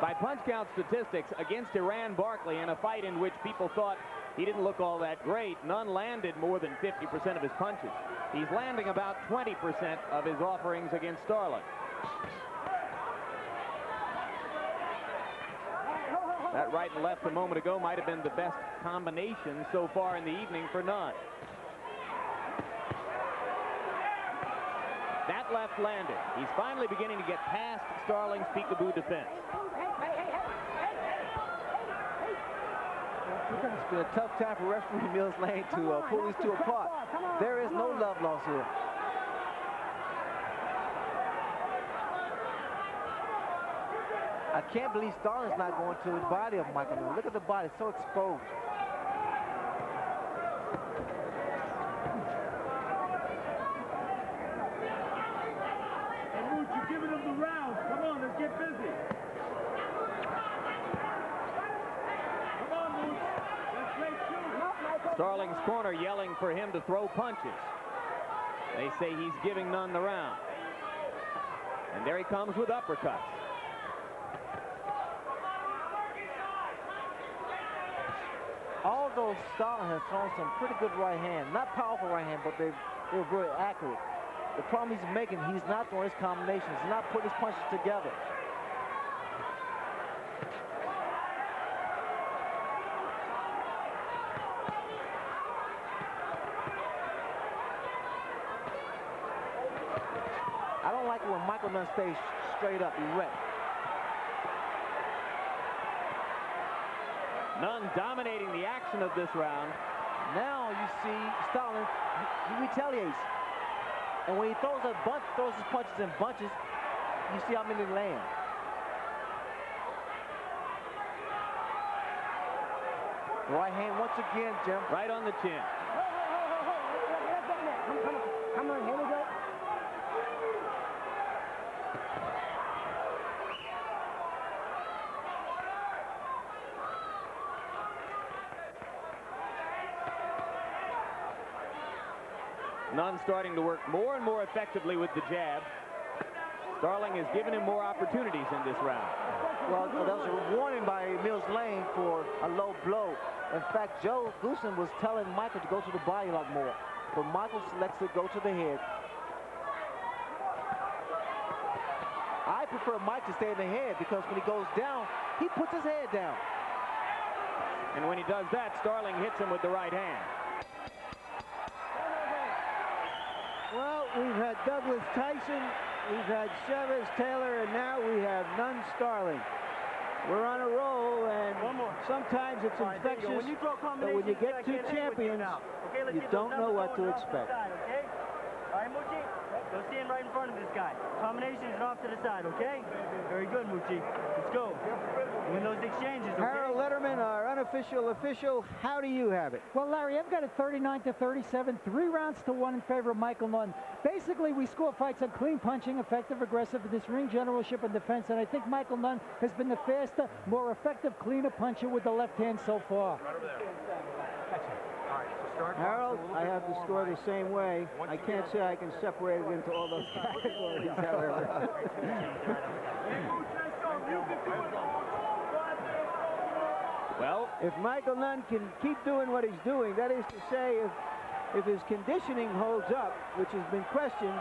By punch count statistics, against Iran Barkley in a fight in which people thought he didn't look all that great, Nunn landed more than 50% of his punches. He's landing about 20% of his offerings against Starling. That right and left a moment ago might have been the best combination so far in the evening for Nunn. That left landed. He's finally beginning to get past Starling's peekaboo defense. It's been a tough time for referee Mills Lane to pull these two apart. There is no love lost here. I can't believe Starling's not going to the body of Michael Nunn. Look at the body, so exposed. You're giving him the round. Come on, let's get busy. Come on, Mooch. Let's play two. Starling's corner yelling for him to throw punches. They say he's giving Nunn the round. And there he comes with uppercuts. Although Starling has thrown some pretty good right hand, not powerful right hand, but they were very accurate. The problem he's making, he's not throwing his combinations. He's not putting his punches together. I don't like it when Michael Nunn stays straight up, erect. Nunn dominating the action of this round. Now you see Starling, he retaliates. And when he throws his punches in bunches, you see how many land. Right hand once again, Jim. Right on the chin. Come on, here we go. Nunn starting to work more and more effectively with the jab. Starling has given him more opportunities in this round. Well, that was a warning by Mills Lane for a low blow. In fact, Joe Goosen was telling Michael to go to the body a lot more, but Michael selects to go to the head. I prefer Mike to stay in the head, because when he goes down, he puts his head down. And when he does that, Starling hits him with the right hand. Well, we've had Douglas Tyson, we've had Chavez Taylor, and now we have Nunn Starling. We're on a roll, and sometimes it's infectious, but when you get two champions, you don't know what to expect. All right, Moochie, go stand right in front of this guy. Combinations and off to the side, okay? Very good, Moochie. Let's go. Win those exchanges, okay? Harold Letterman, our unofficial official, how do you have it? Well, Larry, I've got it 39-37, 3 rounds to 1 in favor of Michael Nunn. Basically, we score fights on clean punching, effective, aggressive, in this ring generalship and defense, and I think Michael Nunn has been the faster, more effective, cleaner puncher with the left hand so far. Right over there. All right, so Harold, I have the score the same way. I can't say I can separate it into all those categories, however. Well, if Michael Nunn can keep doing what he's doing, that is to say, if his conditioning holds up, which has been questioned,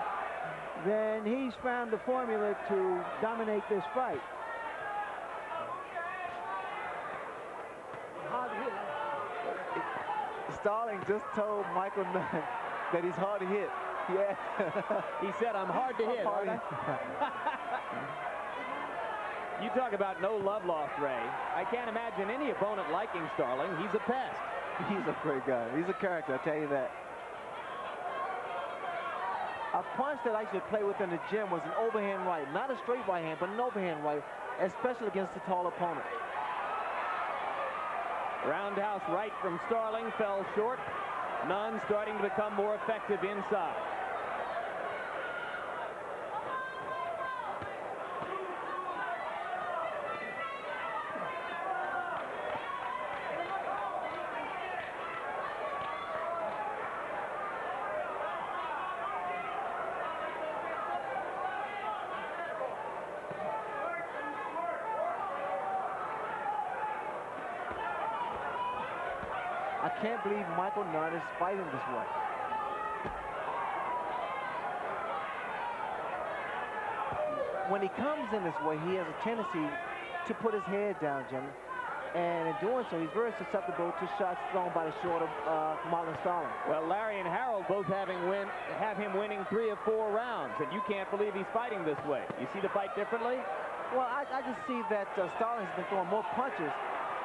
then he's found the formula to dominate this fight. Starling just told Michael Nunn that he's hard to hit. Yeah. He said, I'm hard to hit. You talk about no love lost, Ray. I can't imagine any opponent liking Starling. He's a pest. He's a great guy. He's a character, I'll tell you that. A punch that I used to play with in the gym was an overhand right. Not a straight right hand, but an overhand right, especially against a tall opponent. Roundhouse right from Starling fell short. Nunn starting to become more effective inside. I can't believe Michael Nunn is fighting this way. When he comes in this way, he has a tendency to put his head down, Jimmy. And in doing so, he's very susceptible to shots thrown by the shorter Marlon Starling. Well, Larry and Harold both have him winning 3 of 4 rounds, and you can't believe he's fighting this way. You see the fight differently? Well, I just see that Starling's been throwing more punches,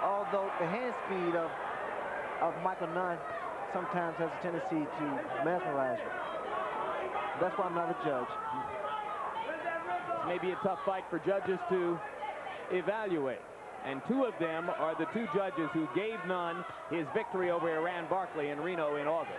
although the hand speed of Michael Nunn sometimes has a tendency to mesmerize you. That's why I'm not a judge. It's maybe a tough fight for judges to evaluate. And 2 of them are the 2 judges who gave Nunn his victory over Iran Barkley in Reno in August.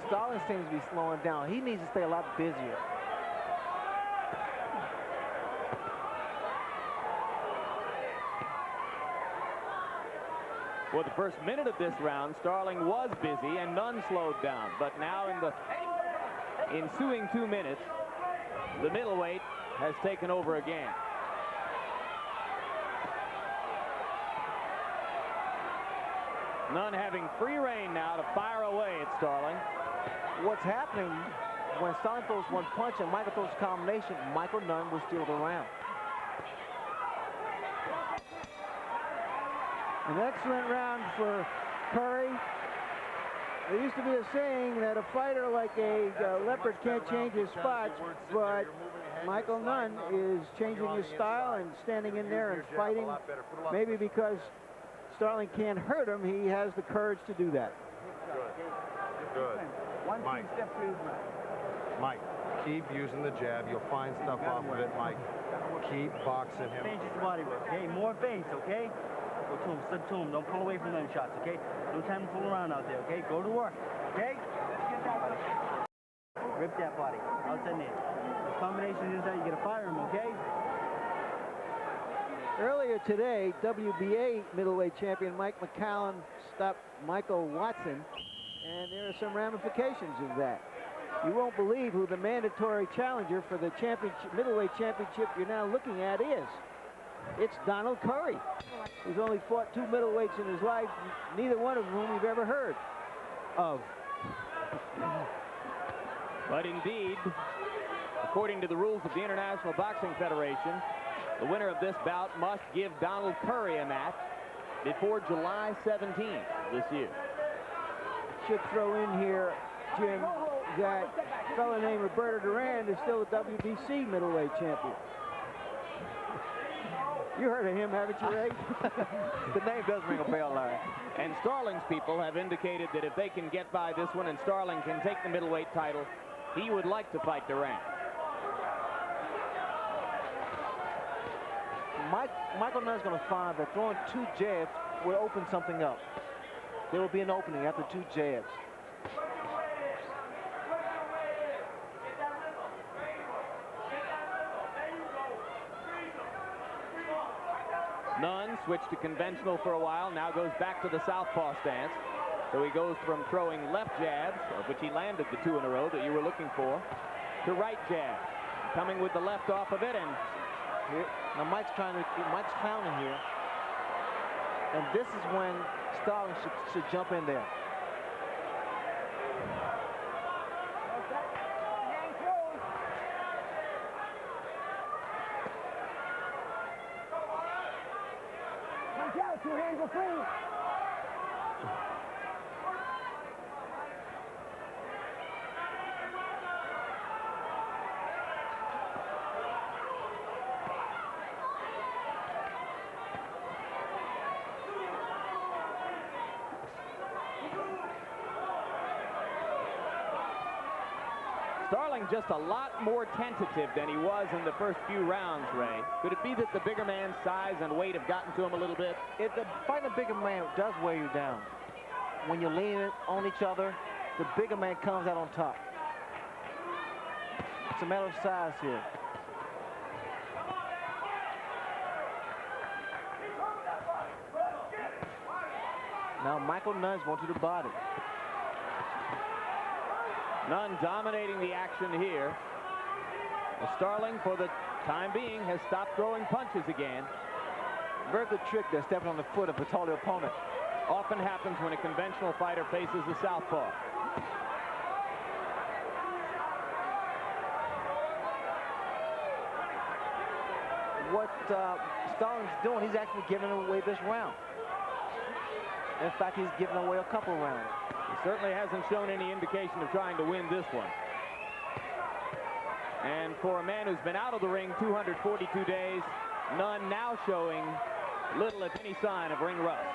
Starling seems to be slowing down. He needs to stay a lot busier. For the first minute of this round, Starling was busy and Nunn slowed down. But now in the ensuing 2 minutes, the middleweight has taken over again. Nunn having free rein now to fire away at Starling. What's happening when Starling throws one punch and Michael throws a combination, Michael Nunn will steal the round. An excellent round for Curry. There used to be a saying that a fighter like a leopard can't change his spots, but Michael Nunn is changing his style and standing in there and fighting. Maybe because Starling can't hurt him, he has the courage to do that. Good. Mike. Mike, keep using the jab. You'll find stuff off of it, Mike. Keep boxing him. Change his body weight, okay? More face, okay? Go to him, stick to him. Don't pull away from them shots, okay? No time to fool around out there, okay? Go to work, okay? Rip that body. Outside there. The combination is that you got to fire him, okay? Earlier today, WBA middleweight champion Mike McCallum stopped Michael Watson, and there are some ramifications of that. You won't believe who the mandatory challenger for the middleweight championship you're now looking at is. It's Donald Curry, who's only fought 2 middleweights in his life, neither one of whom we've ever heard of. But indeed, according to the rules of the International Boxing Federation, the winner of this bout must give Donald Curry a match before July 17th this year. Should throw in here, Jim, that a fellow named Roberto Duran is still the WBC middleweight champion. You heard of him, haven't you, Ray? The name does ring a bell, Larry. And Starling's people have indicated that if they can get by this one and Starling can take the middleweight title, he would like to fight Duran. Michael Nunn's going to find that throwing 2 jabs will open something up. There will be an opening after 2 jabs. Nunn switched to conventional for a while, now goes back to the southpaw stance. So he goes from throwing left jabs, of which he landed the 2 in a row that you were looking for, to right jab. Coming with the left off of it, and here, now Mike's clowning here. And this is when Starling should jump in there. Watch out, 2 hands are free. Starling just a lot more tentative than he was in the first few rounds, Ray. Could it be that the bigger man's size and weight have gotten to him a little bit? Fighting a bigger man does wear you down. When you're leaning on each other, the bigger man comes out on top. It's a matter of size here. Now Michael Nunn's going to the body. Nunn dominating the action here. Starling, for the time being, has stopped throwing punches again. Very good trick there, stepping on the foot of a taller opponent. Often happens when a conventional fighter faces a southpaw. What Starling's doing, he's actually giving away this round. In fact, he's giving away a couple rounds. He certainly hasn't shown any indication of trying to win this one. And for a man who's been out of the ring 242 days, Nunn now showing little if any sign of ring rust.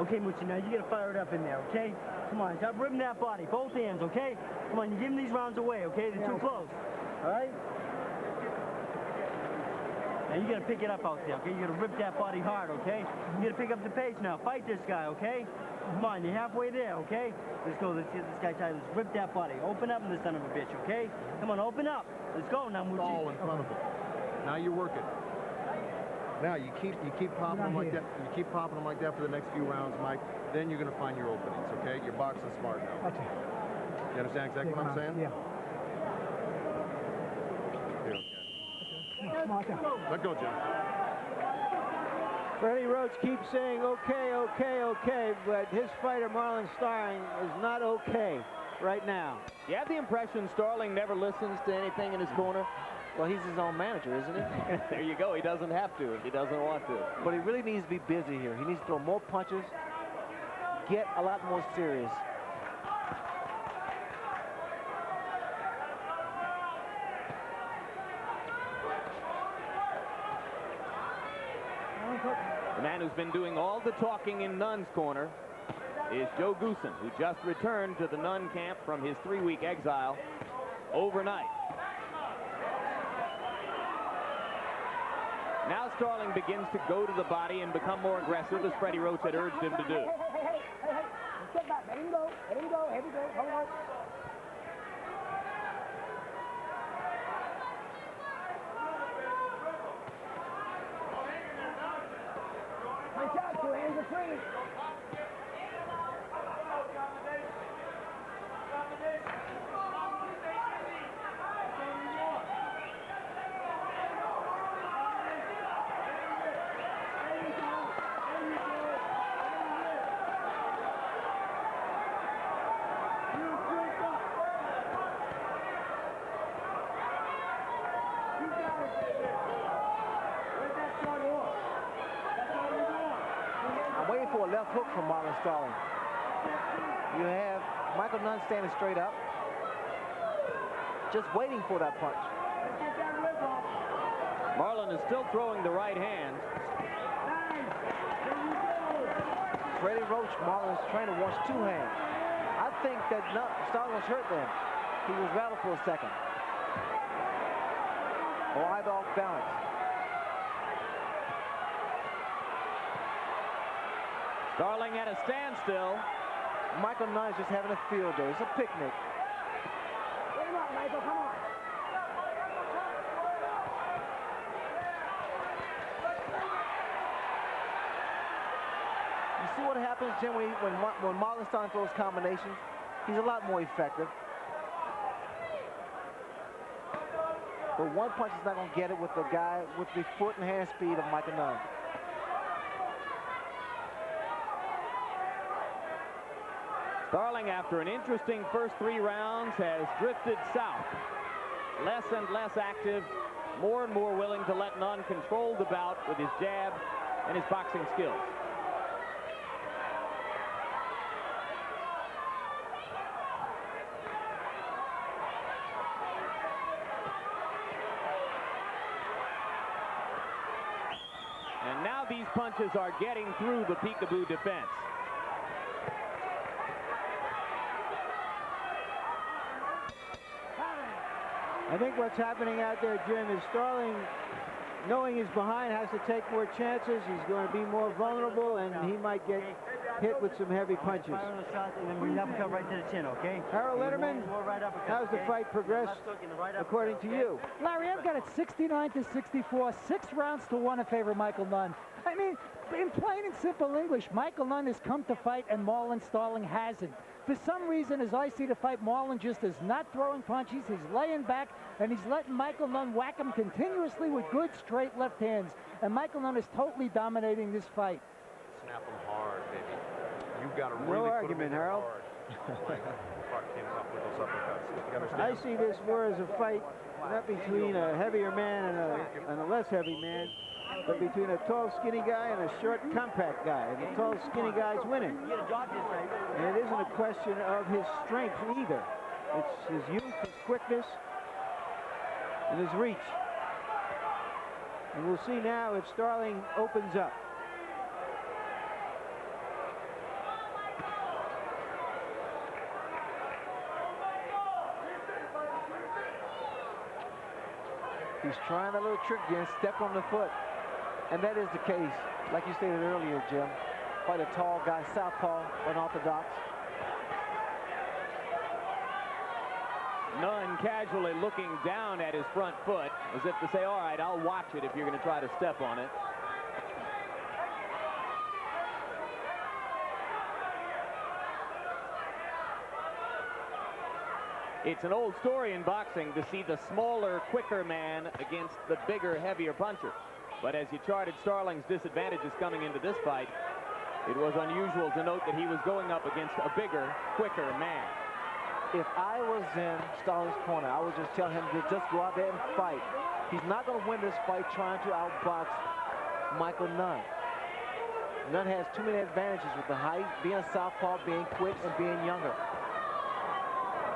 Okay, Moochie, now you gotta fire it up in there, okay? Come on, stop ripping that body, both hands, okay? Come on, you're giving these rounds away, okay? They're too close, all right? Now you gotta pick it up out there, okay? You gotta rip that body hard, okay? You gotta pick up the pace now. Fight this guy, okay? Come on, you're halfway there, okay? Let's go. Let's get this guy tired. Let's rip that body. Open up, the son of a bitch, okay? Come on, open up. Let's go now, Moochie. All in front of him. Now you're working. Now you keep popping them like that. You keep popping them like that for the next few rounds, Mike. Then you're gonna find your openings, okay? You're boxing smart now. Okay. You understand exactly what I'm saying? Yeah. Here, okay. Let go, Jim. Freddie Roach keeps saying okay, okay, okay, but his fighter, Marlon Starling, is not okay right now. You have the impression Starling never listens to anything in his corner? Well, he's his own manager, isn't he? There you go. He doesn't have to if he doesn't want to. But he really needs to be busy here. He needs to throw more punches, get a lot more serious. The man who's been doing all the talking in Nunn's corner is Joe Goosen, who just returned to the Nunn camp from his 3-week exile overnight. Now Starling begins to go to the body and become more aggressive, as Freddie Roach had urged him to do. Hey, step back. Let him go. Let him go. Here we go. Hold on. Watch out, 2 hands are free. I'm waiting for a left hook from Marlon Starling. You have Michael Nunn standing straight up, just waiting for that punch. Marlon is still throwing the right hand. Freddie Roach, Marlon's trainer, wants 2 hands. I think that Starling was hurt then. He was rattled for a second. Or either off balance. Starling at a standstill. Michael Nunn's just having a field day. It's a picnic. Get him up, Michael, come on. You see what happens, Jim, when Marlon Starling throws combinations? He's a lot more effective. But one punch is not going to get it with the guy with the foot and hand speed of Michael Nunn. Starling, after an interesting first 3 rounds, has drifted south. Less and less active, more and more willing to let Nunn control the bout with his jab and his boxing skills. And now these punches are getting through the peekaboo defense. I think what's happening out there, Jim, is Starling, knowing he's behind, has to take more chances. He's going to be more vulnerable, and he might get hit with some heavy punches. Fire on the shot, and then bring the uppercut right to the chin, okay? Harold Letterman, how's the fight progressed according to you? Larry, I've got it 69-64, 6 rounds to 1 in favor of Michael Nunn. I mean, in plain and simple English, Michael Nunn has come to fight and Marlon Starling hasn't. For some reason, as I see the fight, Marlon just is not throwing punches. He's laying back, and he's letting Michael Nunn whack him continuously with good, straight left hands. And Michael Nunn is totally dominating this fight. Snap them hard, baby. You've got to No really argument, put them in Harold. I see this more as a fight not between a heavier man and a less heavy man, but between a tall, skinny guy and a short, compact guy. And the tall, skinny guy's winning. And it isn't a question of his strength either. It's his youth, his quickness, and his reach. And we'll see now if Starling opens up. He's trying a little trick again, step on the foot. And that is the case, like you stated earlier, Jim. Quite a tall guy, southpaw, unorthodox. Nunn casually looking down at his front foot as if to say, all right, I'll watch it if you're going to try to step on it. It's an old story in boxing to see the smaller, quicker man against the bigger, heavier puncher. But as you charted Starling's disadvantages coming into this fight, it was unusual to note that he was going up against a bigger, quicker man. If I was in Starling's corner, I would just tell him to just go out there and fight. He's not going to win this fight trying to outbox Michael Nunn. Nunn has too many advantages with the height, being a southpaw, being quick, and being younger.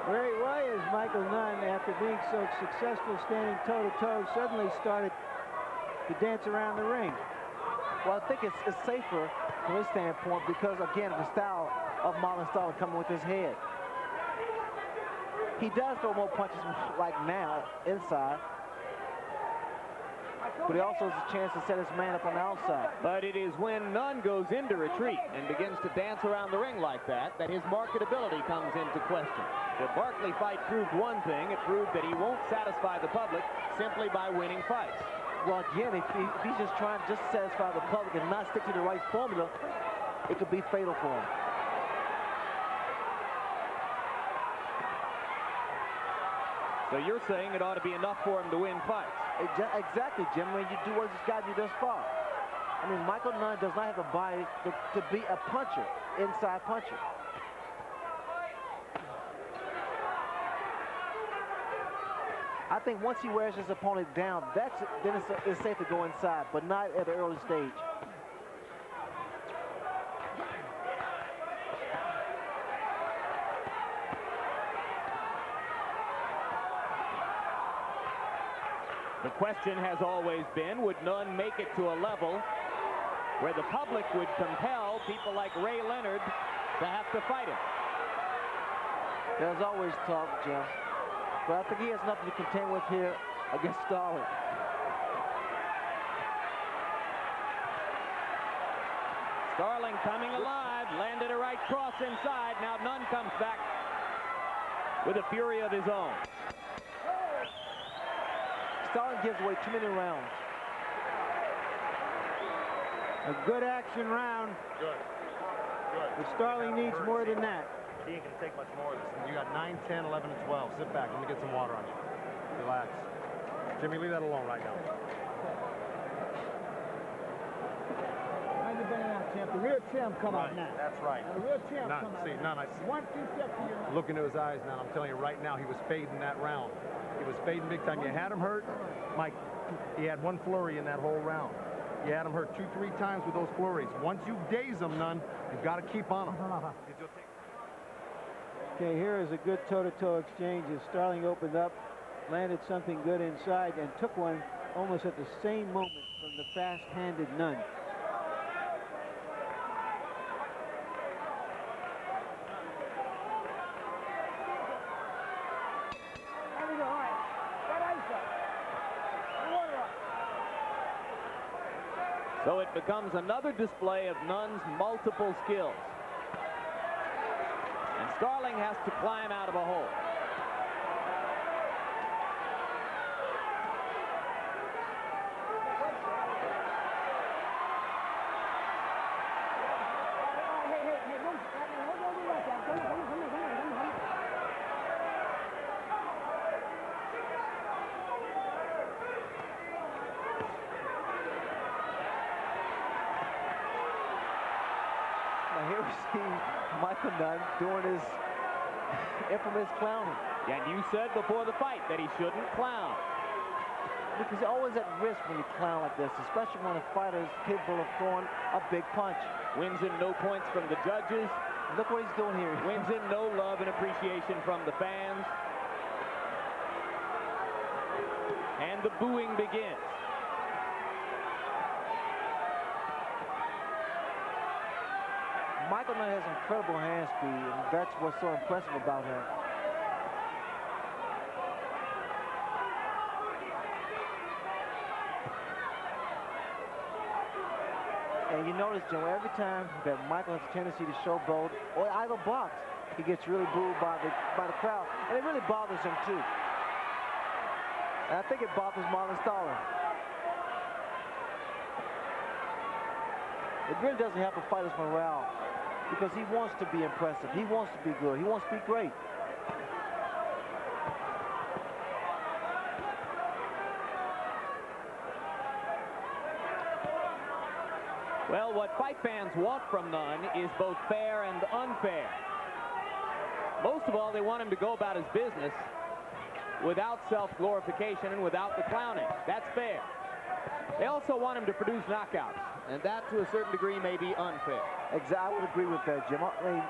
Why is Michael Nunn, after being so successful standing toe-to-toe, suddenly started to dance around the ring? Well, I think it's safer from his standpoint because, again, the style of Marlon Starling coming with his head. He does throw more punches like now inside, but he also has a chance to set his man up on the outside. But it is when Nunn goes into retreat and begins to dance around the ring like that his marketability comes into question. The Barkley fight proved one thing. It proved that he won't satisfy the public simply by winning fights. Well, again, if he's just trying to just satisfy the public and not stick to the right formula, it could be fatal for him. So you're saying it ought to be enough for him to win fights? Exactly, Jim. When you do what he's got you thus far. I mean, Michael Nunn does not have a body to be a puncher, inside puncher. I think once he wears his opponent down, then it's safe to go inside, but not at the early stage. The question has always been, would Nunn make it to a level where the public would compel people like Ray Leonard to have to fight him. There's always talk, Jim. But I think he has nothing to contend with here against Starling. Starling coming alive, landed a right cross inside. Now Nunn comes back with a fury of his own. Starling gives away too many rounds. A good action round. Good. Good. But Starling needs more than that. He ain't gonna take much more of this. You got 9, 10, 11, and 12. Sit back. Let me get some water on you. Relax. Jimmy, leave that alone right now. Champ. The real champ come out now. That's right. The real champ Nunn, come out. see, Nunn, I 1, 2 steps to your left. look into his eyes now. I'm telling you right now, he was fading that round. He was fading big time. You had him hurt, Mike. He had one flurry in that whole round. You had him hurt 2, 3 times with those flurries. Once you daze him, Nunn, you've got to keep on him. Okay, here is a good toe-to-toe exchange as Starling opened up, landed something good inside, and took one almost at the same moment from the fast-handed Nunn. So it becomes another display of Nunn's multiple skills. And Starling has to climb out of a hole. Here we see Michael Nunn doing his infamous clowning. And you said before the fight that he shouldn't clown. Because you're always at risk when you clown like this, especially when a fighter is capable of throwing a big punch. Wins him no points from the judges. Look what he's doing here. Wins him no love and appreciation from the fans. And the booing begins. Michael Nunn has incredible hand speed, and that's what's so impressive about him. And you notice, Jim, every time that Michael has a tendency to showboat or either box, he gets really booed by the crowd, and it really bothers him too. And I think it bothers Marlon Starling. It really doesn't help a fighter's morale, because he wants to be impressive. He wants to be good. He wants to be great. Well, what fight fans want from Nunn is both fair and unfair. Most of all, they want him to go about his business without self-glorification and without the clowning. That's fair. They also want him to produce knockouts, and that, to a certain degree, may be unfair. Exactly, I would agree with that, Jim. I mean,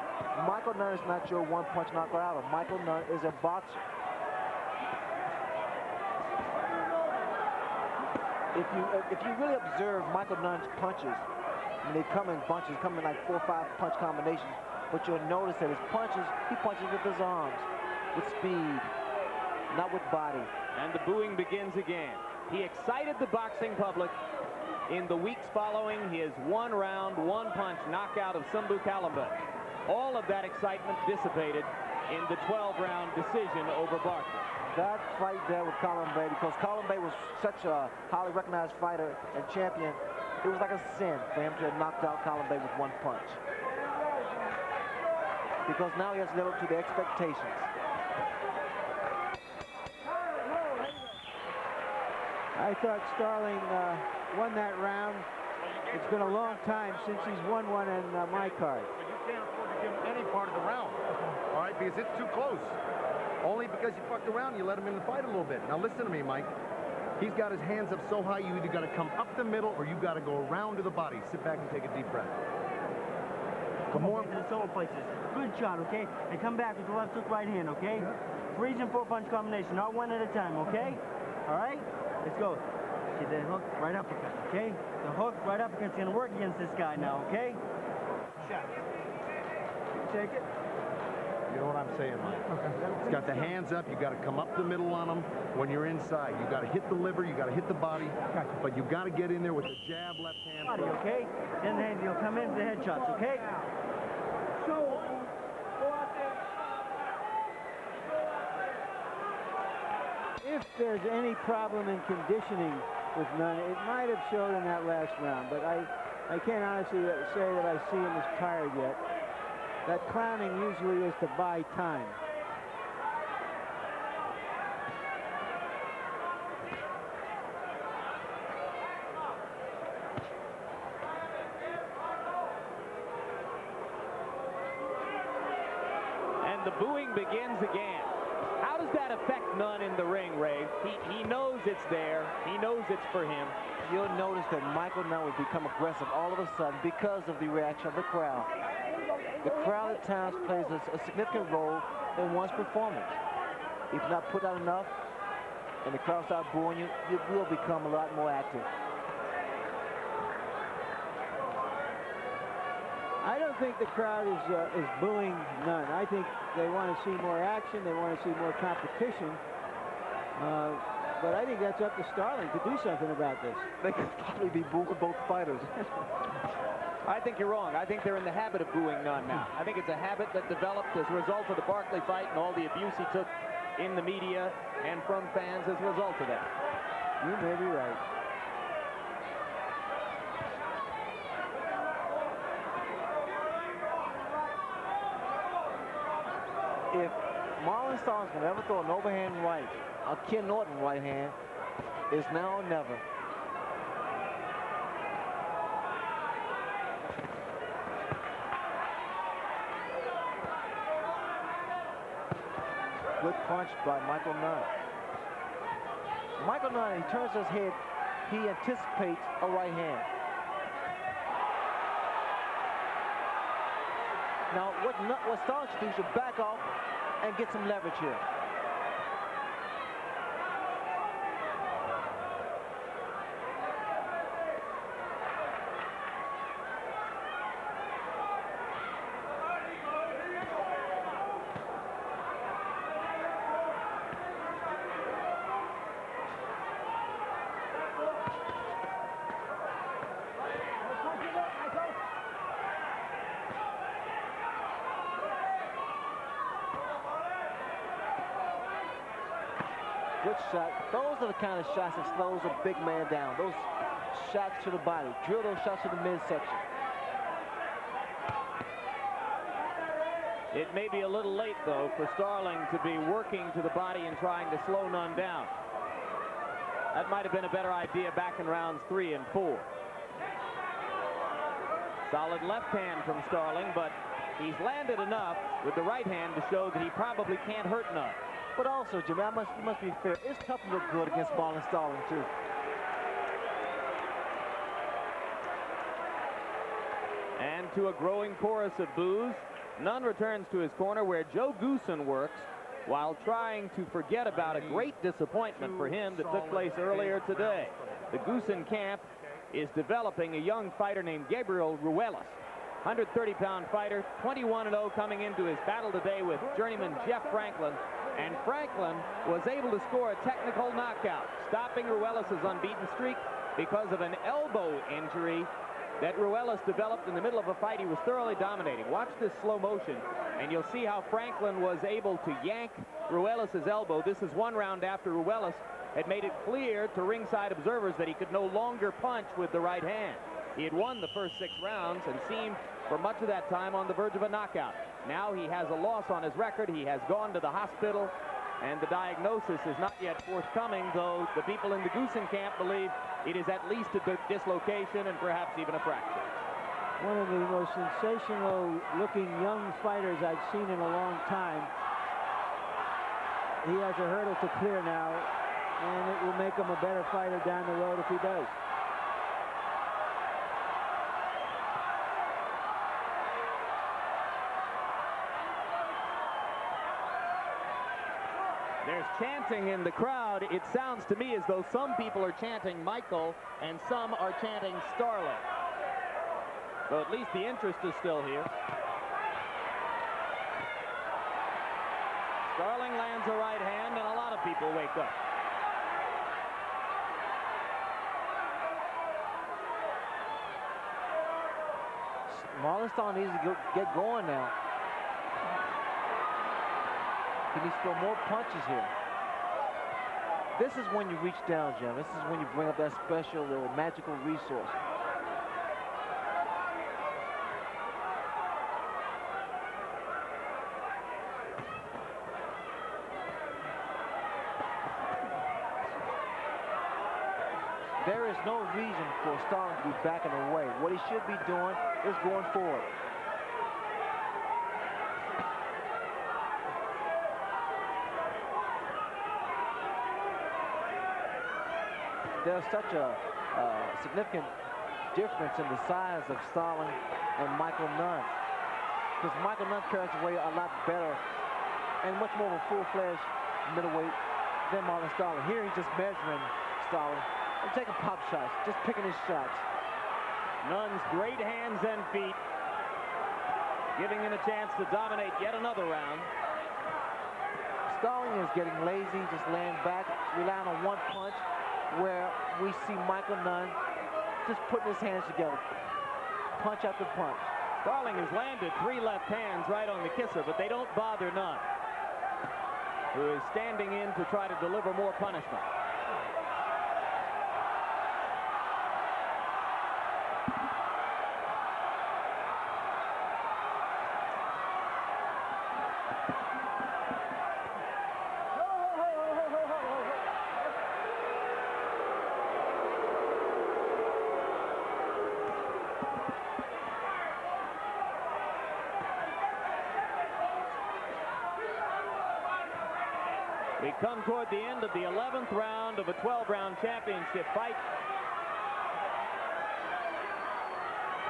Michael Nunn is not your one-punch knockout. Michael Nunn is a boxer. If you really observe Michael Nunn's punches, I mean, they come in bunches, come in like 4 or 5 punch combinations, but you'll notice that his punches, he punches with his arms, with speed, not with body. And the booing begins again. He excited the boxing public in the weeks following his 1-round, 1-punch knockout of Sumbu Kalambe. All of that excitement dissipated in the 12-round decision over Barkley. That fight there with Kalambe, because Kalambe was such a highly recognized fighter and champion, it was like a sin for him to have knocked out Kalambe with 1 punch. Because now he has lived up to the expectations. I thought Starling won that round. It's been a long time since he's won one in my card. But you can't afford to give him any part of the round, all right, because it's too close. Only because you fucked around, you let him in the fight a little bit. Now listen to me, Mike. He's got his hands up so high, you either got to come up the middle or you got to go around to the body. Sit back and take a deep breath. Come on, the solo places. Good shot, okay? And come back with the left hook right hand, okay? Freeze and 4-punch combination, not one at a time, okay? All right? Let's go. See the hook, right uppercut, okay? The hook, right uppercut's going to work against this guy now, okay? Shot. Take it. You know what I'm saying, Mike? Okay. He's got the hands up. You got to come up the middle on him when you're inside. You got to hit the liver. You got to hit the body. Gotcha. But you got to get in there with the jab, left hand. Body, okay? Then you'll come in for the headshots, okay? So, go out there. If there's any problem in conditioning with Nunn, it might have showed in that last round, but I can't honestly say that I see him as tired yet. That clowning usually is to buy time. And the booing begins again. How does that affect Nunn in the ring, Ray? He knows it's there. He knows it's for him. You'll notice that Michael Nunn will become aggressive all of a sudden because of the reaction of the crowd. The crowd at times plays a significant role in one's performance. If you're not put out enough and the crowd starts booing you, you will become a lot more active. I don't think the crowd is booing Nunn. I think they want to see more action. They want to see more competition. But I think that's up to Starling to do something about this. They could probably be booing both fighters. I think you're wrong. I think they're in the habit of booing Nunn now. I think it's a habit that developed as a result of the Barkley fight and all the abuse he took in the media and from fans as a result of that. You may be right. If Marlon Starling can ever throw an overhand right, a Ken Norton right hand, is now or never. Good punch by Michael Nunn. Michael Nunn, he turns his head, he anticipates a right hand. Now, what Starling should do is back off and get some leverage here. Good shot. Those are the kind of shots that slows a big man down. Those shots to the body. Drill those shots to the midsection. It may be a little late, though, for Starling to be working to the body and trying to slow Nunn down. That might have been a better idea back in rounds 3 and 4. Solid left hand from Starling, but he's landed enough with the right hand to show that he probably can't hurt Nunn. But also, Jimmy, you must be fair. It's tough to look good against Marlon Starling, too. And to a growing chorus of boos, Nunn returns to his corner where Joe Goosen works while trying to forget about a great disappointment for him that took place earlier today. The Goosen camp is developing a young fighter named Gabriel Ruelas, 130-pound fighter, 21-0 coming into his battle today with journeyman Jeff Franklin. And Franklin was able to score a technical knockout, stopping Ruelas' unbeaten streak because of an elbow injury that Ruelas developed in the middle of a fight he was thoroughly dominating. Watch this slow motion, and you'll see how Franklin was able to yank Ruelas' elbow. This is one round after Ruelas had made it clear to ringside observers that he could no longer punch with the right hand. He had won the first 6 rounds and seemed for much of that time on the verge of a knockout. Now he has a loss on his record. He has gone to the hospital, and the diagnosis is not yet forthcoming, though the people in the Goosen camp believe it is at least a dislocation and perhaps even a fracture. One of the most sensational-looking young fighters I've seen in a long time. He has a hurdle to clear now, and it will make him a better fighter down the road if he does. There's There's chanting in the crowd. It sounds to me as though some people are chanting Michael and some are chanting Starling. So at least the interest is still here. Starling lands a right hand, and a lot of people wake up. Marlon Starling needs to get going now. He needs to throw more punches here. This is when you reach down, Jim. This is when you bring up that special little magical resource. There is no reason for Starling to be backing away. What he should be doing is going forward. There's such a significant difference in the size of Starling and Michael Nunn. Because Michael Nunn carries away a lot better and much more of a full-fledged middleweight than Marlon Starling. Here he's just measuring Starling and taking pop shots, just picking his shots. Nunn's great hands and feet giving him a chance to dominate yet another round. Starling is getting lazy, just laying back, relying on one punch, where we see Michael Nunn just putting his hands together, punch after punch. Starling has landed 3 left hands right on the kisser, but they don't bother Nunn, who is standing in to try to deliver more punishment. We come toward the end of the 11th round of a 12-round championship fight.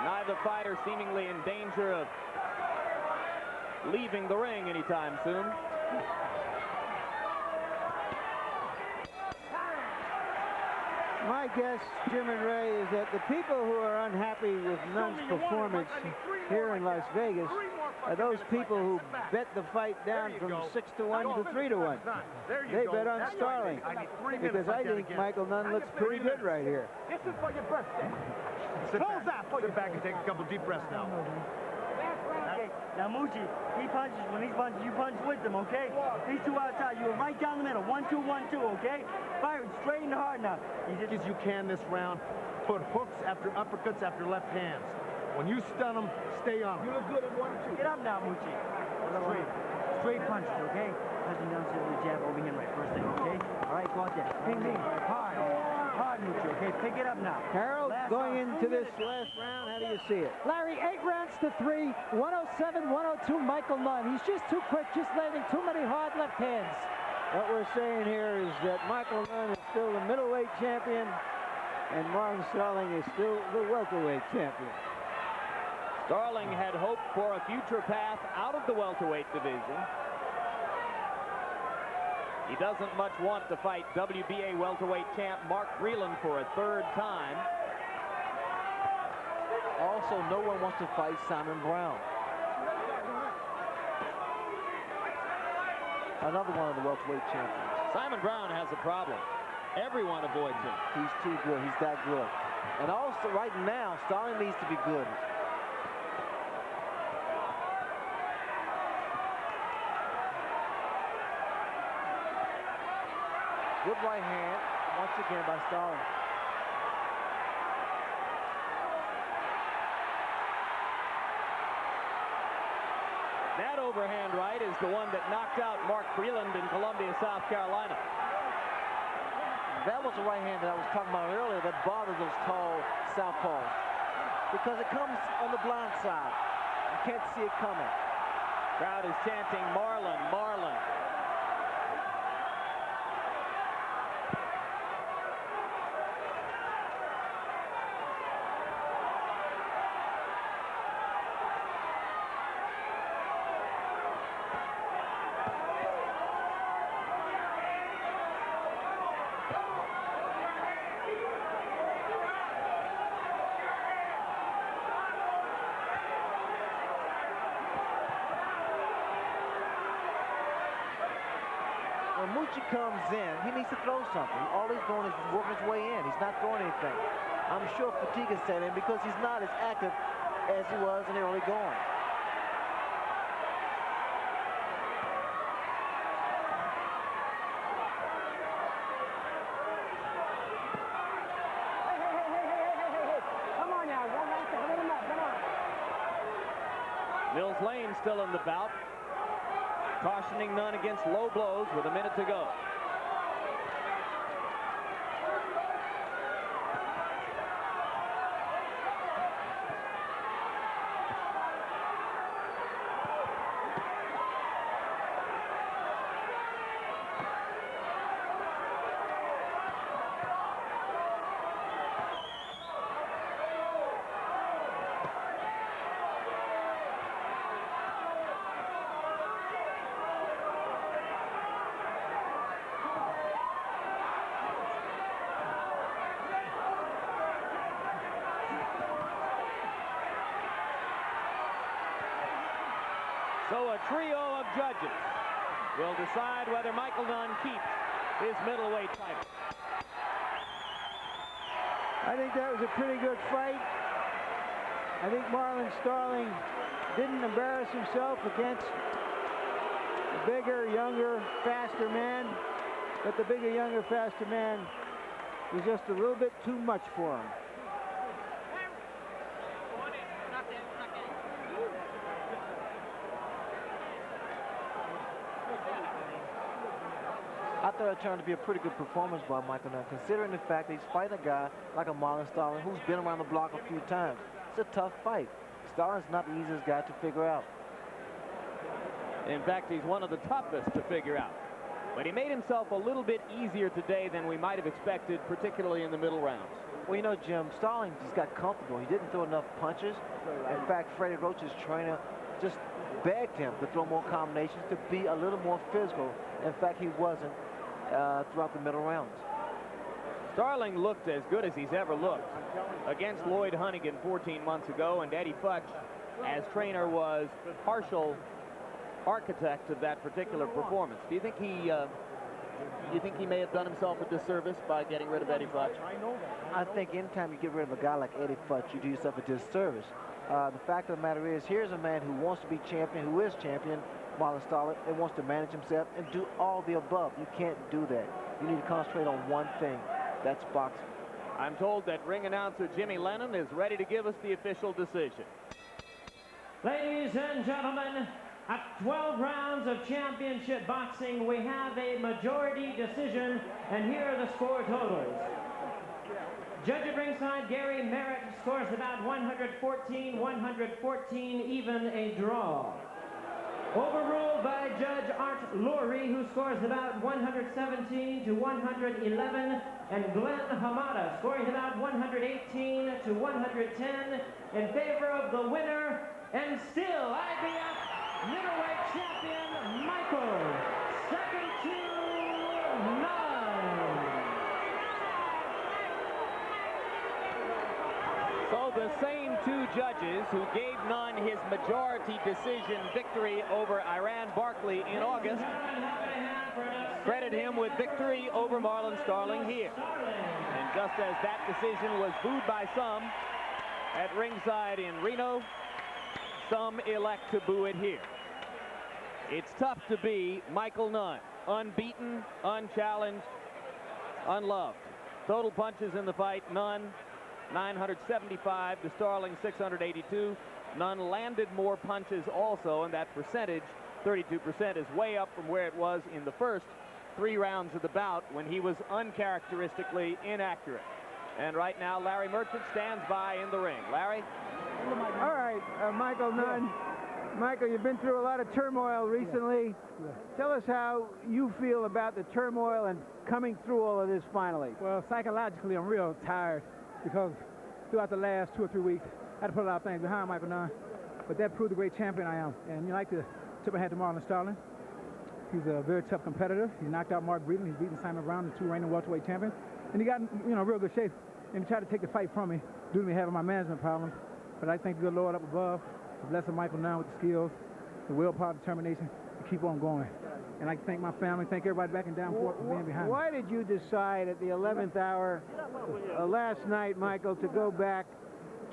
Neither fighter seemingly in danger of leaving the ring anytime soon. My guess, Jim and Ray, is that the people who are unhappy with Nunn's performance here in Las Vegas are those people who bet the fight down from 6-1 to 3-1. They bet on Starling because I think Michael Nunn looks pretty good right here. This is for your birthday. Sit back and take a couple deep breaths now. Okay, now Moochie, he punches. When he punches, you punch with him, okay? These two outside, you are right down the middle. 1-2, 1-2, okay? Fire it straight and hard now. As you can this round, put hooks after uppercuts after left hands. When you stun them, stay on them. You look good at 1-2. Get up now, Moochie. Straight punches, okay? Punching down to the jab, overhand right, first thing, okay? All right, go out there. Ping, hard. Hard, Moochie, okay? Pick it up now. Harold, going into this last round, how do you see it? Larry, 8 rounds to 3, 107-102, Michael Nunn. He's just too quick, just landing too many hard left hands. What we're saying here is that Michael Nunn is still the middleweight champion, and Marlon Starling is still the welterweight champion. Starling had hoped for a future path out of the welterweight division. He doesn't much want to fight WBA welterweight champ Mark Breland for a 3rd time. Also, no one wants to fight Simon Brown. Another one of the welterweight champions. Simon Brown has a problem. Everyone avoids him. He's too good. He's that good. And also, right now, Starling needs to be good. Good right hand, once again, by Starling. That overhand right is the one that knocked out Mark Breland in Columbia, South Carolina. That was the right hand that I was talking about earlier that bothers those tall southpaws. Because it comes on the blind side. You can't see it coming. Crowd is chanting, Marlon, Marlon. Petrucci comes in, he needs to throw something. All he's doing is working his way in. He's not throwing anything. I'm sure fatigue is set in because he's not as active as he was in the early going. Come on now, one right there. Hold him up, come on. Mills Lane still in the bout, cautioning Nunn against low blows with a minute to go. So a trio of judges will decide whether Michael Nunn keeps his middleweight title. I think that was a pretty good fight. I think Marlon Starling didn't embarrass himself against the bigger, younger, faster man. But the bigger, younger, faster man was just a little bit too much for him. I thought it turned out to be a pretty good performance by Michael Nunn, considering the fact that he's fighting a guy like a Marlon Starling who's been around the block a few times. It's a tough fight. Starling's not the easiest guy to figure out. In fact, he's one of the toughest to figure out. But he made himself a little bit easier today than we might have expected, particularly in the middle rounds. Well, you know, Jim, Starling just got comfortable. He didn't throw enough punches. In fact, Freddie Roach's trainer just begged him to throw more combinations, to be a little more physical. In fact, he wasn't throughout the middle rounds. Starling looked as good as he's ever looked against Lloyd Hunnigan 14 months ago, and Eddie Futch, as trainer, was partial architect of that particular performance. Do you think he may have done himself a disservice by getting rid of Eddie Futch? I think anytime you get rid of a guy like Eddie Futch, you do yourself a disservice. The fact of the matter is, here's a man who wants to be champion, who is champion, Marlon Starling, and wants to manage himself and do all the above. You can't do that. You need to concentrate on one thing. That's boxing. I'm told that ring announcer Jimmy Lennon is ready to give us the official decision. Ladies and gentlemen, at 12 rounds of championship boxing, we have a majority decision, and here are the score totals. Judge at ringside, Gary Merritt, scores about 114, even a draw. Overruled by Judge Art Lurie, who scores about 117 to 111, and Glenn Hamada scoring about 118 to 110 in favor of the winner, and still IBF middleweight champion, Michael, second to none. So the same two judges who gave Nunn his majority decision victory over Iran Barkley in August credit him with victory over Marlon Starling here. And just as that decision was booed by some at ringside in Reno, some elect to boo it here. It's tough to be Michael Nunn, unbeaten, unchallenged, unloved. Total punches in the fight, Nunn 975 to Starling 682. Nunn landed more punches also, and that percentage, 32%, is way up from where it was in the first 3 rounds of the bout when he was uncharacteristically inaccurate. And right now, Larry Merchant stands by in the ring. Larry? All right, Michael Nunn. Michael, you've been through a lot of turmoil recently. Tell us how you feel about the turmoil and coming through all of this finally. Well, psychologically, I'm real tired because throughout the last 2 or 3 weeks, I had to put a lot of things behind Michael Nunn. But that proved the great champion I am. And you like to tip my hat to Marlon Starling. He's a very tough competitor. He knocked out Mark Breeden. He's beaten Simon Brown, the 2 reigning welterweight champions. And he got in, real good shape. And he tried to take the fight from me due to me having my management problems. But I thank the good Lord up above, the blessed Michael Nunn with the skills, the willpower, determination, to keep on going. And I thank my family, thank everybody back in Davenport for being behind me. Why did you decide at the 11th hour last night, Michael, to go back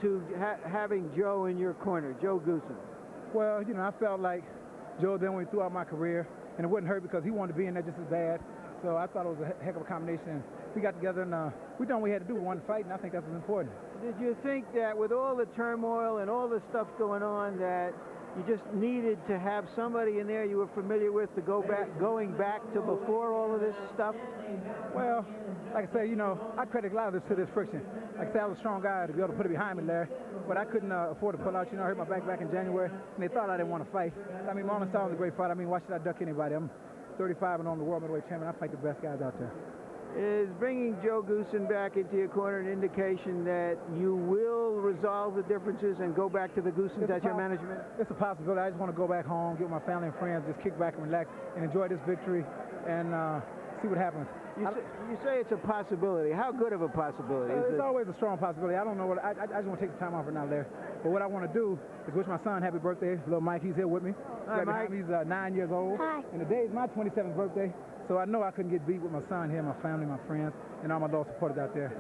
to having Joe in your corner, Joe Goosen? Well, you know, I felt like Joe then when he threw out my career, and it wouldn't hurt because he wanted to be in there just as bad. So I thought it was a heck of a combination. We got together and we done what we had to do, one fight, and I think that was important. Did you think that with all the turmoil and all the stuff going on that you just needed to have somebody in there you were familiar with to going back to before all of this stuff? Well, like I say, you know, I credit a lot of this to this friction. Like I said, I was a strong guy to be able to put it behind me, Larry, but I couldn't afford to pull out. You know, I hurt my back in January, and they thought I didn't want to fight. I mean, Marlon Starling's a great fighter. I mean, why should I duck anybody? I'm 35 and I'm the world middleweight champion. I fight the best guys out there. Is bringing Joe Goosen back into your corner an indication that you will resolve the differences and go back to the Goosens as your management? It's a possibility. I just want to go back home, get with my family and friends, just kick back and relax and enjoy this victory and see what happens. You say it's a possibility. How good of a possibility? It's always a strong possibility. I don't know what I just want to take some time off right now, Larry. But what I want to do is wish my son happy birthday. Little Mike, he's here with me. Hi, Mike. He's 9 years old. Hi. And today is my 27th birthday. So I know I couldn't get beat with my son here, my family, my friends, and all my loyal supporters out there.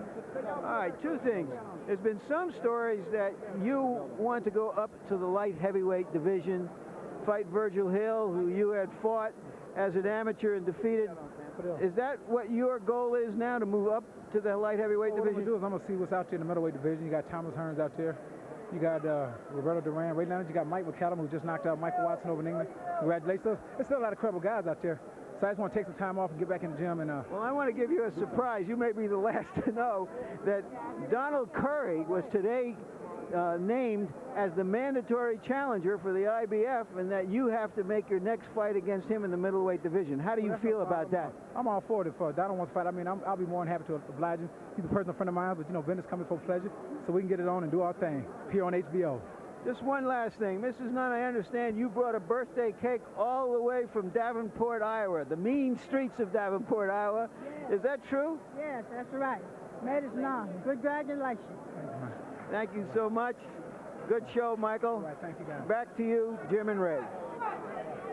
All right, two things. There's been some stories that you want to go up to the light heavyweight division, fight Virgil Hill, who you had fought as an amateur and defeated. Is that what your goal is now, to move up to the light heavyweight division? What I'm going to do is I'm going to see what's out there in the middleweight division. You got Thomas Hearns out there. You got Roberto Duran. Right now you got Mike McCallum, who just knocked out Michael Watson over in England. Congratulations. There's still a lot of credible guys out there. So I just want to take some time off and get back in the gym. And well, I want to give you a surprise. You may be the last to know that Donald Curry was today named as the mandatory challenger for the IBF, and that you have to make your next fight against him in the middleweight division. How do you feel about that? I'm all for it. If Donald wants to fight, I mean, I'll be more than happy to oblige him. He's a personal friend of mine, but, you know, business coming for pleasure, so we can get it on and do our thing here on HBO. Just one last thing. Mrs. Nunn, I understand you brought a birthday cake all the way from Davenport, Iowa, the mean streets of Davenport, Iowa. Is that true? Yes, that's right. Made us Nunn. Congratulations. Thank you so much. Good show, Michael. All right, thank you, guys. Back to you, Jim and Ray.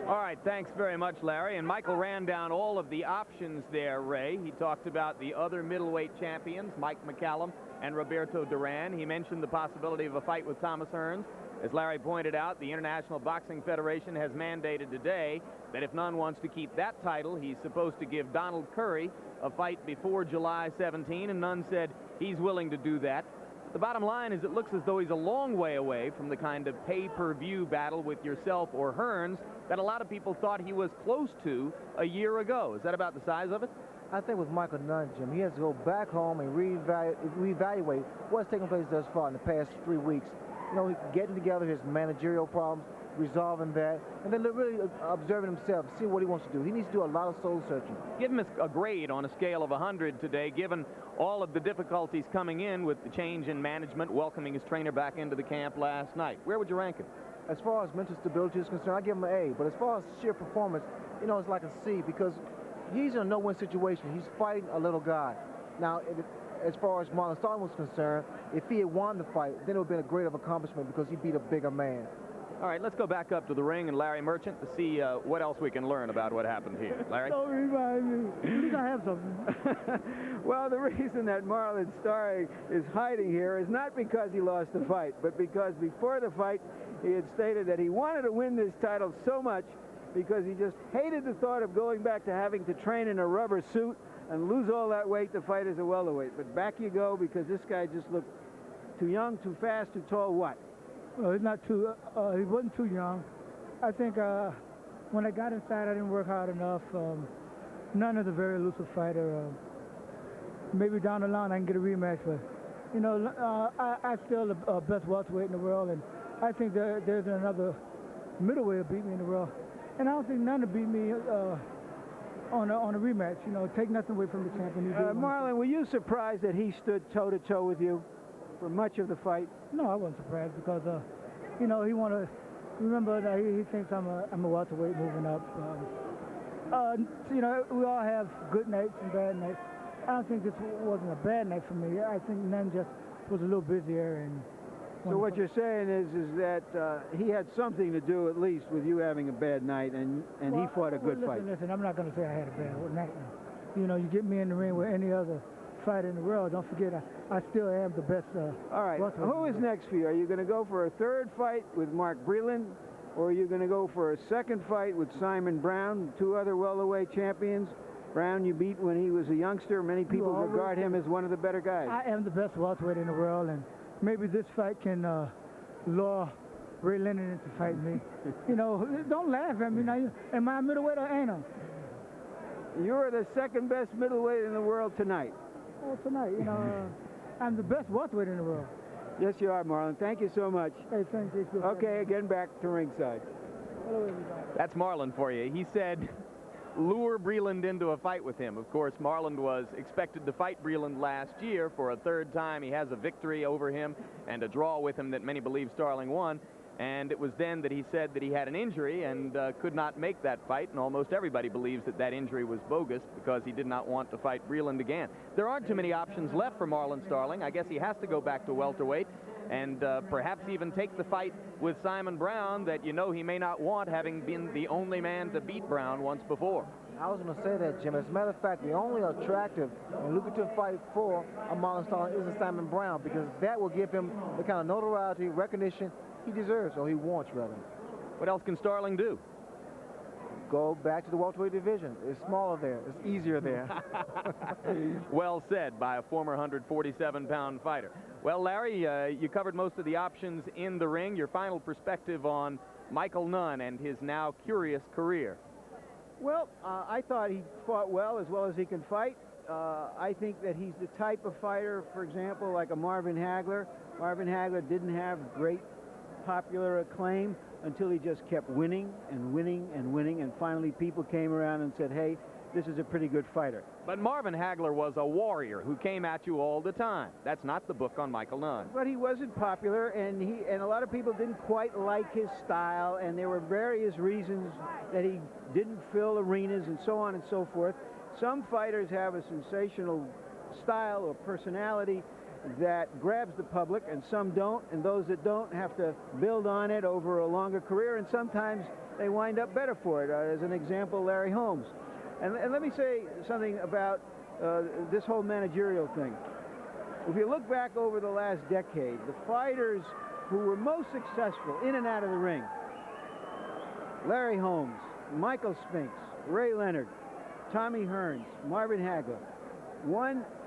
All right, thanks very much, Larry. And Michael ran down all of the options there, Ray. He talked about the other middleweight champions, Mike McCallum and Roberto Duran. He mentioned the possibility of a fight with Thomas Hearns. As Larry pointed out, the International Boxing Federation has mandated today that if Nunn wants to keep that title, he's supposed to give Donald Curry a fight before July 17, and Nunn said he's willing to do that. The bottom line is it looks as though he's a long way away from the kind of pay-per-view battle with yourself or Hearns that a lot of people thought he was close to a year ago. Is that about the size of it? I think with Michael Nunn, Jim, he has to go back home and reevaluate what's taking place thus far in the past 3 weeks. You know, getting together his managerial problems, resolving that, and then really observing himself, seeing what he wants to do. He needs to do a lot of soul searching. Give him a grade on a scale of 100 today, given all of the difficulties coming in with the change in management, welcoming his trainer back into the camp last night. Where would you rank him? As far as mental stability is concerned, I give him an A. But as far as sheer performance, you know, it's like a C, because he's in a no-win situation. He's fighting a little guy. Now, as far as Marlon Starling was concerned, if he had won the fight, then it would have been a great accomplishment because he beat a bigger man. All right, let's go back up to the ring and Larry Merchant to see what else we can learn about what happened here. Larry? Don't remind me. At least I have something. Well, the reason that Marlon Starling is hiding here is not because he lost the fight, but because before the fight, he had stated that he wanted to win this title so much because he just hated the thought of going back to having to train in a rubber suit and lose all that weight to fight as a welterweight. But back you go, because this guy just looked too young, too fast, too tall, what? Well, he's not too, he wasn't too young. I think when I got inside, I didn't work hard enough. Nunn is a very elusive fighter. Maybe down the line I can get a rematch, but, you know, I still the best welterweight in the world, and I think there's another middleweight to beat me in the world. And I don't think Nunn will beat me on a rematch. You know, take nothing away from the champion. Marlon, were you surprised that he stood toe-to-toe with you for much of the fight? No, I wasn't surprised because, you know, he want to remember that he thinks I'm a welterweight moving up. You know, we all have good nights and bad nights. I don't think this wasn't a bad night for me. I think Nunn just was a little busier, and So what you're saying is that he had something to do, at least, with you having a bad night, and he fought a good fight. Listen, I'm not going to say I had a bad night. You know, you get me in the ring with any other fighter in the world, don't forget I still am the best. All right, who is next for you? Are you going to go for a third fight with Mark Breland, or are you going to go for a second fight with Simon Brown, two other welterweight champions? Brown you beat when he was a youngster. Many people regard him as one of the better guys. I am the best welterweight in the world, and maybe this fight can lure Ray Leonard into fighting me. You know, don't laugh at me now. Am I a middleweight or ain't I? You're the second best middleweight in the world tonight. Oh, tonight, you know, I'm the best welterweight in the world. Yes, you are, Marlon. Thank you so much. Hey, thank you. Okay, again, back to ringside. Hello, everybody. That's Marlon for you. He said lure Breland into a fight with him. Of course, Marlon was expected to fight Breland last year for a third time. He has a victory over him and a draw with him that many believe Starling won. And it was then that he said that he had an injury and could not make that fight, and almost everybody believes that that injury was bogus because he did not want to fight Breland again. There aren't too many options left for Marlon Starling. I guess he has to go back to welterweight and perhaps even take the fight with Simon Brown that you know he may not want, having been the only man to beat Brown once before. I was going to say that, Jim. As a matter of fact, the only attractive and lucrative fight for a Marlon Starling is a Simon Brown, because that will give him the kind of notoriety, recognition he deserves, or he wants, rather. What else can Starling do? Go back to the welterweight division. It's smaller there. It's easier there. Well said by a former 147-pound fighter. Well, Larry, you covered most of the options in the ring. Your final perspective on Michael Nunn and his now curious career. Well, I thought he fought well as he can fight. I think that he's the type of fighter, for example, like a Marvin Hagler. Marvin Hagler didn't have great popular acclaim until he just kept winning and winning and winning, and finally people came around and said, hey, this is a pretty good fighter. But Marvin Hagler was a warrior who came at you all the time. That's not the book on Michael Nunn. But he wasn't popular, and a lot of people didn't quite like his style, and there were various reasons that he didn't fill arenas and so on and so forth. Some fighters have a sensational style or personality that grabs the public, and some don't, and those that don't have to build on it over a longer career, and sometimes they wind up better for it. As an example, Larry Holmes. And let me say something about this whole managerial thing. If you look back over the last decade, the fighters who were most successful in and out of the ring, Larry Holmes, Michael Spinks, Ray Leonard, Tommy Hearns, Marvin Hagler,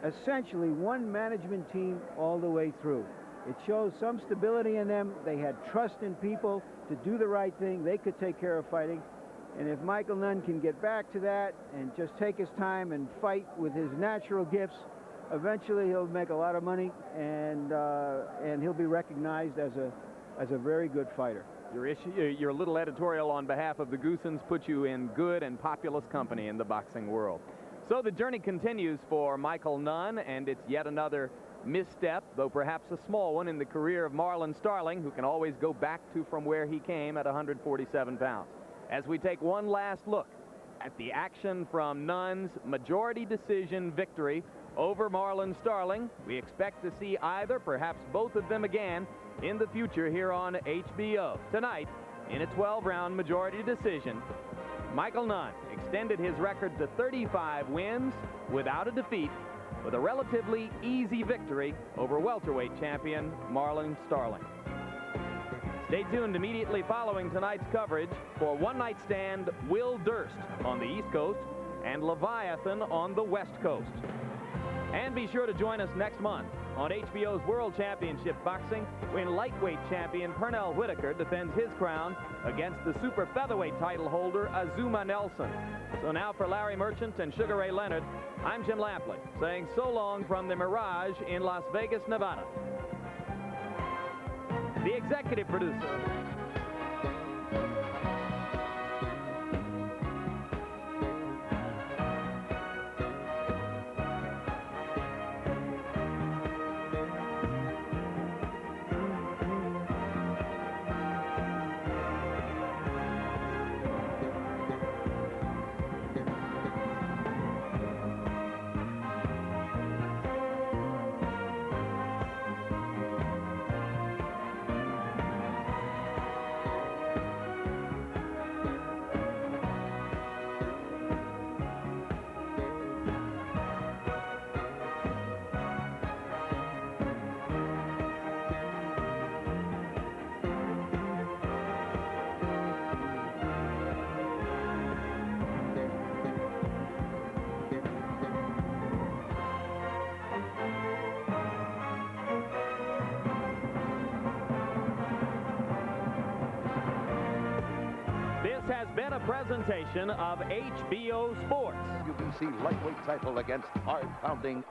essentially one management team all the way through. It shows some stability in them. They had trust in people to do the right thing. They could take care of fighting. And if Michael Nunn can get back to that and just take his time and fight with his natural gifts, eventually he'll make a lot of money, and he'll be recognized as a very good fighter. Your little editorial on behalf of the Goosens puts you in good and populous company in the boxing world. So the journey continues for Michael Nunn, and it's yet another misstep, though perhaps a small one, in the career of Marlon Starling, who can always go back to from where he came at 147 pounds. As we take one last look at the action from Nunn's majority decision victory over Marlon Starling, we expect to see either, perhaps both of them again, in the future here on HBO. Tonight, in a 12-round majority decision, Michael Nunn extended his record to 35 wins without a defeat, with a relatively easy victory over welterweight champion Marlon Starling. Stay tuned immediately following tonight's coverage for One Night Stand Will Durst on the East Coast and Leviathan on the West Coast. And be sure to join us next month on HBO's World Championship Boxing, when lightweight champion Pernell Whitaker defends his crown against the super featherweight title holder Azuma Nelson. So now for Larry Merchant and Sugar Ray Leonard, I'm Jim Lampley, saying so long from the Mirage in Las Vegas, Nevada. The executive producer presentation of HBO Sports. UBC lightweight title against hard-pounding